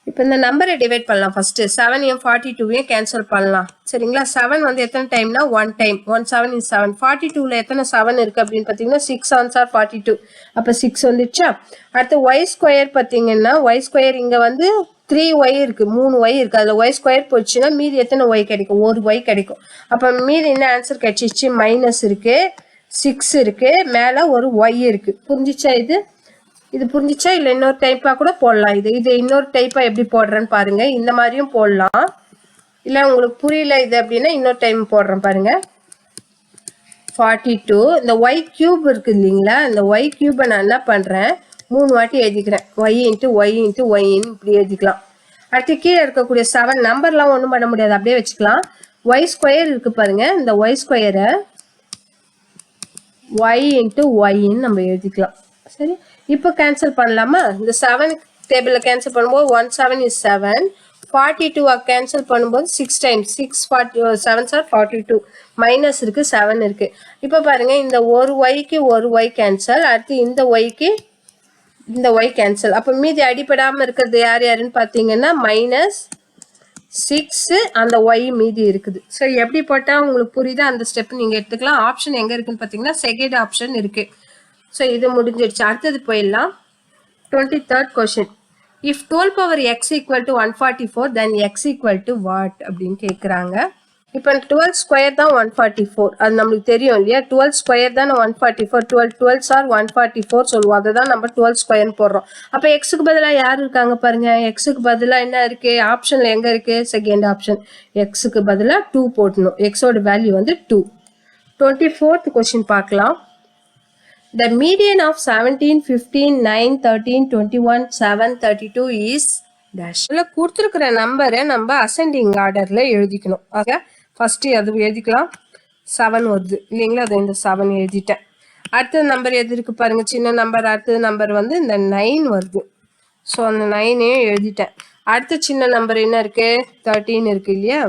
Speaker 1: இப்போ இந்த நம்பரை டிவைட் பண்ணலாம். ஃபர்ஸ்ட் 7ஐயும் 42ஐயும் கேன்சல் பண்ணலாம். சரிங்களா? 7 வந்து எத்தனை டைம்னா 1 டைம். 1 7 is 7. 42ல எத்தனை 7 இருக்கு அப்படின்னு பார்த்தீங்கன்னா 6 7s are 42. அப்போ 6 வந்துடுச்சா? அடுத்து y² பார்த்தீங்கன்னா y² இங்கே வந்து 3y இருக்கு, 3y இருக்கு. அதில் y² போச்சுன்னா மீதி எத்தனை y கிடைக்கும்? 1 y கிடைக்கும். அப்போ மீதி என்ன ஆன்சர் கிடைச்சிச்சு? மைனஸ் இருக்கு, 6 இருக்கு, மேலே ஒரு y இருக்கு. புரிஞ்சிச்சா? இது புரிஞ்சிச்சா? இல்லை இன்னொரு டைப்பாக கூட போடலாம். இது இன்னொரு டைப்பாக எப்படி போடுறேன்னு பாருங்க. இந்த மாதிரியும் போடலாம். இல்லை உங்களுக்கு புரியல இது அப்படின்னா இன்னொரு டைம் போடுறேன் பாருங்க. 42 இந்த y³ இருக்கு இல்லைங்களா? இந்த y³ நான் என்ன பண்ணுறேன், 3 வாட்டி எழுதிக்கிறேன். y × y × y இப்படி எழுதிக்கலாம். அடுத்து கீழே இருக்கக்கூடிய 7 நம்பர்லாம் ஒன்றும் பண்ண முடியாது, அப்படியே வச்சுக்கலாம். y² இருக்கு பாருங்க. இந்த y² y × y நம்ம எழுதிக்கலாம். சரி, இப்போ கேன்சல் பண்ணலாமா? இந்த 7 டேபிளில் கேன்சல் பண்ணும்போது 1 7 is 7. 42 கேன்சல் பண்ணும்போது 6 டைம்ஸ் 6 7s are 42. மைனஸ் இருக்கு, 7 இருக்கு. இப்போ பாருங்க, இந்த ஒரு ஒய்க்கு ஒரு ஒய் கேன்சல், அடுத்து இந்த ஒய்க்கு இந்த ஒய் கேன்சல். அப்போ மீதி அடிப்படாமல் இருக்கிறது யார் யாருன்னு பார்த்தீங்கன்னா -6 அந்த ஒய் மீதி இருக்குது. ஸோ எப்படி போட்டால் உங்களுக்கு புரியுதா? அந்த ஸ்டெப் நீங்கள் எடுத்துக்கலாம். ஆப்ஷன் எங்கே இருக்குன்னு பார்த்தீங்கன்னா செகண்ட் ஆப்ஷன் இருக்கு. ஸோ இது முடிஞ்சிடுச்சு. அடுத்தது போயிடலாம். 23rd question. If 12 power x = 144 then x = what அப்படின்னு கேட்குறாங்க. இப்போ 12² தான் 144, அது நம்மளுக்கு தெரியும் இல்லையா? 12² தான் 144. 12s are 144 சொல்லுவோம். அதை தான் நம்ம 12² போடுறோம். அப்போ எக்ஸுக்கு பதிலாக யார் இருக்காங்க பாருங்க. எக்ஸுக்கு பதிலாக என்ன இருக்கு? ஆப்ஷனில் எங்கே இருக்கு? Second option. எக்ஸுக்கு பதிலாக 2 போட்டணும். எக்ஸோட வேல்யூ வந்து 2. 24th கொஸ்டின் பார்க்கலாம். The median of 17, 15, 9, 13, 21, 7, 32 is dash. கொடுத்துருக்கிற நம்பரை நம்ம அசெண்டிங் ஆர்டரில் எழுதிக்கணும். ஆக ஃபர்ஸ்ட் அது எழுதிக்கலாம். 7 வருது இல்லைங்களா? அது இந்த 7 எழுதிட்டேன். அடுத்த நம்பர் எது இருக்கு பாருங்க, சின்ன நம்பர். அடுத்த நம்பர் வந்து இந்த 9 வருது. ஸோ அந்த 9ஐயும் எழுதிட்டேன். அடுத்த சின்ன நம்பர் என்ன இருக்கு? 13 இருக்கு இல்லையா?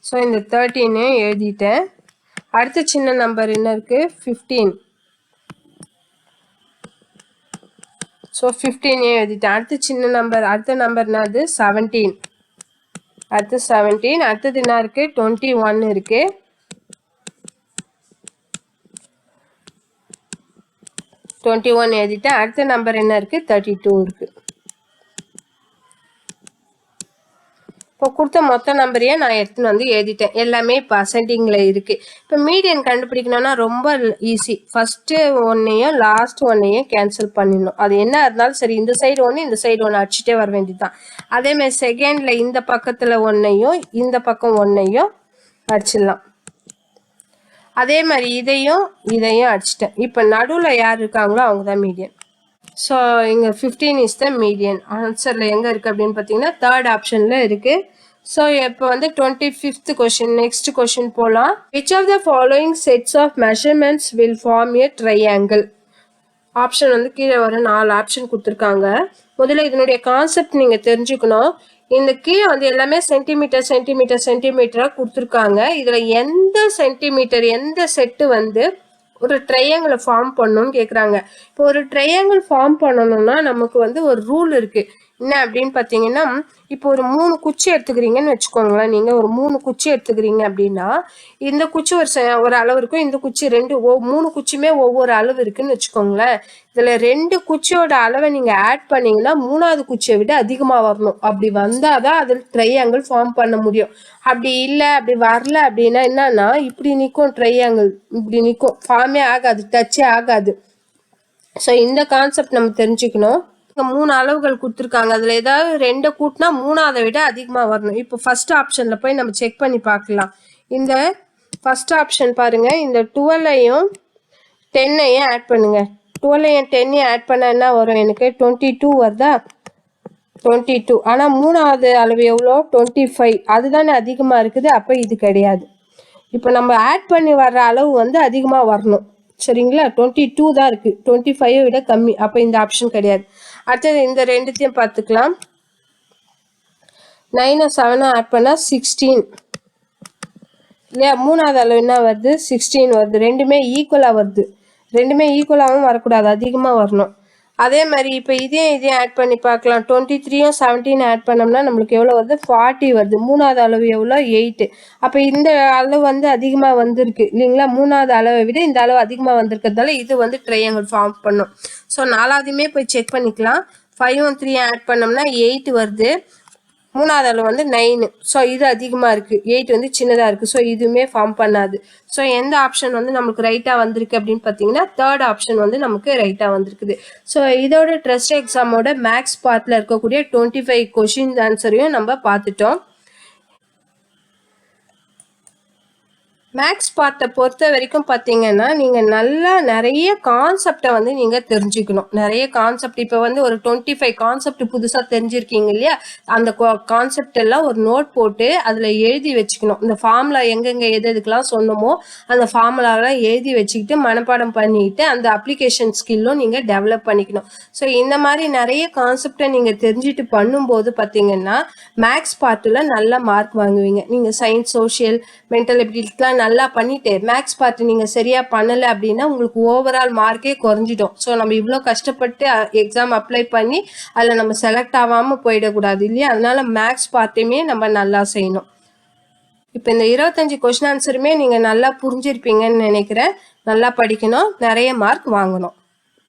Speaker 1: ஸோ இந்த 13ஐயும் எழுதிட்டேன். அடுத்த சின்ன நம்பர் என்ன இருக்கு? 15. ஸோ 15 எழுதிட்டேன். அடுத்த சின்ன நம்பர், அடுத்த நம்பர் என்னது? 17. அடுத்து 17. அடுத்தது என்ன இருக்கு? 21 இருக்கு. 21 எழுதிட்டேன். அடுத்த நம்பர் என்ன இருக்கு? 32 இருக்கு. இப்போ கொடுத்த மொத்த நம்பரையே நான் எடுத்துன்னு வந்து எழுதிட்டேன். எல்லாமே இப்போ அசெண்டிங்கில் இருக்குது. இப்போ மீடியன் கண்டுபிடிக்கணும்னா ரொம்ப ஈஸி. ஃபஸ்ட்டு ஒன்றையும் லாஸ்ட் ஒன்றையும் கேன்சல் பண்ணிடணும். அது என்ன இருந்தாலும் சரி, இந்த சைடு ஒன்று இந்த சைடு ஒன்று அடிச்சுட்டே வர வேண்டியது தான். அதேமாதிரி செகண்டில் இந்த பக்கத்தில் ஒன்றையும் இந்த பக்கம் ஒன்றையும் அடிச்சிடலாம். அதே மாதிரி இதையும் அடிச்சிட்டேன். இப்போ நடுவில் யார் இருக்காங்களோ அவங்க தான் மீடியன். ஸோ இங்கே 15 இஸ் த மீடியன். ஆன்சரில் எங்கே இருக்குது அப்படின்னு பார்த்தீங்கன்னா தேர்ட் ஆப்ஷனில் இருக்குது. ஸோ இப்போ வந்து 25th கொஷின். நெக்ஸ்ட் கொஷின் போகலாம். Which of the following sets of measurements will form a triangle? Option வந்து கீழே வர 4 ஆப்ஷன் கொடுத்துருக்காங்க. முதல்ல இதனுடைய கான்செப்ட் நீங்கள் தெரிஞ்சுக்கணும். இந்த கீழே வந்து எல்லாமே சென்டிமீட்டராக கொடுத்துருக்காங்க. இதில் எந்த சென்டிமீட்டர் எந்த செட்டு வந்து ஒரு ட்ரையாங்கிளை ஃபார்ம் பண்ணணும்னு கேட்குறாங்க. இப்போ ஒரு ட்ரையாங்கிள் ஃபார்ம் பண்ணணும்னா நமக்கு வந்து ஒரு ரூல் இருக்குது. என்ன அப்படின்னு பார்த்தீங்கன்னா, இப்போ ஒரு 3 குச்சி எடுத்துக்கிறீங்கன்னு வச்சுக்கோங்களேன். நீங்கள் ஒரு 3 குச்சி எடுத்துக்கிறீங்க அப்படின்னா இந்த குச்சி ஒரு அளவு இருக்கும், இந்த குச்சி 3 குச்சியுமே ஒவ்வொரு அளவு இருக்குன்னு வச்சுக்கோங்களேன். இதில் 2 குச்சியோட அளவை நீங்கள் ஆட் பண்ணிங்கன்னா 3வது குச்சியை விட அதிகமாக வரணும். அப்படி வந்தால் தான் அதில் ட்ரையாங்கிள் ஃபார்ம் பண்ண முடியும். அப்படி இல்லை, அப்படி வரல அப்படின்னா என்னன்னா இப்படி நிற்கும் ட்ரையாங்கிள், இப்படி நிற்கும், ஃபார்மே ஆகாது, டச்சே ஆகாது. ஸோ இந்த கான்செப்ட் நம்ம தெரிஞ்சுக்கணும். 3 அளவுகள் கொடுத்துருக்காங்க. அதில் ஏதாவது 2 கூட்டினா 3ஆவதை விட அதிகமாக வரணும். இப்போ ஃபர்ஸ்ட் ஆப்ஷனில் போய் நம்ம செக் பண்ணி பார்க்கலாம். இந்த ஃபர்ஸ்ட் ஆப்ஷன் பாருங்கள். இந்த 12ஐயும் 10ஐயும் ஆட் பண்ணுங்கள். 12ஐயும் 10ஐயும் ஆட் பண்ண என்ன வரும்? எனக்கு 22 வருதா? 22. ஆனால் 3ஆவது அளவு எவ்வளோ? 25. அதுதானே அதிகமாக இருக்குது. அப்போ இது கிடையாது. இப்போ நம்ம ஆட் பண்ணி வர்ற அளவு வந்து அதிகமாக வரணும். சரிங்களா? 22 தான் இருக்குது, 25 விட கம்மி. அப்போ இந்த ஆப்ஷன் கிடையாது. அடுத்தது இந்த ரெண்டுத்தையும் பார்த்துக்கலாம். 9 7 ஆட் பண்ணால் 16 இல்லையா? 3ஆவது அளவு என்ன வருது? 16 வருது. ரெண்டுமே ஈக்குவலாக வருது. ரெண்டுமே ஈக்குவலாகவும் வரக்கூடாது, அதிகமாக வரணும். அதே மாதிரி இப்போ இதையும் ஆட் பண்ணி பார்க்கலாம். 23யும் 17 ஆட் பண்ணோம்னா நம்மளுக்கு எவ்வளோ வருது? 40 வருது. 3ஆவது அளவு எவ்வளோ? 8. அப்போ இந்த அளவு வந்து அதிகமாக வந்திருக்கு இல்லைங்களா? 3ஆவது அளவை விட இந்த அளவு அதிகமாக வந்திருக்கிறதால இது வந்து ட்ரையாங்கிள் ஃபார்ம் பண்ணும். ஸோ 4ஆவதுமே போய் செக் பண்ணிக்கலாம். 5ம் 3யும் ஆட் பண்ணோம்னா 8 வருது. 3ஆவது அளவு வந்து 9. ஸோ இது அதிகமாக இருக்குது, 8 வந்து சின்னதாக இருக்குது. ஸோ இதுவுமே ஃபார்ம் பண்ணாது. ஸோ எந்த ஆப்ஷன் வந்து நமக்கு ரைட்டாக வந்திருக்கு அப்படின்னு பார்த்தீங்கன்னா தேர்ட் ஆப்ஷன் வந்து நமக்கு ரைட்டாக வந்திருக்குது. ஸோ இதோட ட்ரஸ்ட் எக்ஸாமோட மேக்ஸ் பார்ட்டில் இருக்கக்கூடிய 25 கொஷின் ஆன்சரையும் நம்ம பார்த்துட்டோம். மேக்ஸ் பார்ட்டை பொறுத்த வரைக்கும் பார்த்தீங்கன்னா நீங்கள் நல்லா நிறைய கான்செப்டை வந்து நீங்கள் தெரிஞ்சுக்கணும். நிறைய கான்செப்ட் இப்போ வந்து ஒரு 25 கான்செப்ட் புதுசாக தெரிஞ்சிருக்கீங்க இல்லையா? அந்த கான்செப்ட் எல்லாம் ஒரு நோட் போட்டு அதில் எழுதி வச்சுக்கணும். இந்த ஃபார்முலா எங்கெங்கே எதுக்கெல்லாம் சொன்னமோ அந்த ஃபார்முலாலாம் எழுதி வச்சுக்கிட்டு மனப்பாடம் பண்ணிக்கிட்டு அந்த அப்ளிகேஷன் ஸ்கில்லும் நீங்கள் டெவலப் பண்ணிக்கணும். ஸோ இந்த மாதிரி நிறைய கான்செப்டை நீங்கள் தெரிஞ்சுட்டு பண்ணும்போது பார்த்தீங்கன்னா மேக்ஸ் பார்ட்டில் நல்ல மார்க் வாங்குவீங்க. நீங்கள் சயின்ஸ், சோஷியல், மென்டல் எபிலிட்டிலாம் நல்லா பண்ணிட்டு மேக்ஸ் பார்ட் நீங்கள் சரியாக பண்ணலை அப்படின்னா உங்களுக்கு ஓவரால் மார்க்கே குறைஞ்சிடும். ஸோ நம்ம இவ்வளோ கஷ்டப்பட்டு எக்ஸாம் அப்ளை பண்ணி அதில் நம்ம செலக்ட் ஆகாமல் போயிடக்கூடாது இல்லையா? அதனால மேக்ஸ் பார்ட்டையுமே நம்ம நல்லா செய்யணும். இப்போ இந்த 25 கொஸ்டின் ஆன்சருமே நீங்கள் நல்லா புரிஞ்சிருப்பீங்கன்னு நினைக்கிறேன். நல்லா படிக்கணும், நிறைய மார்க் வாங்கணும்.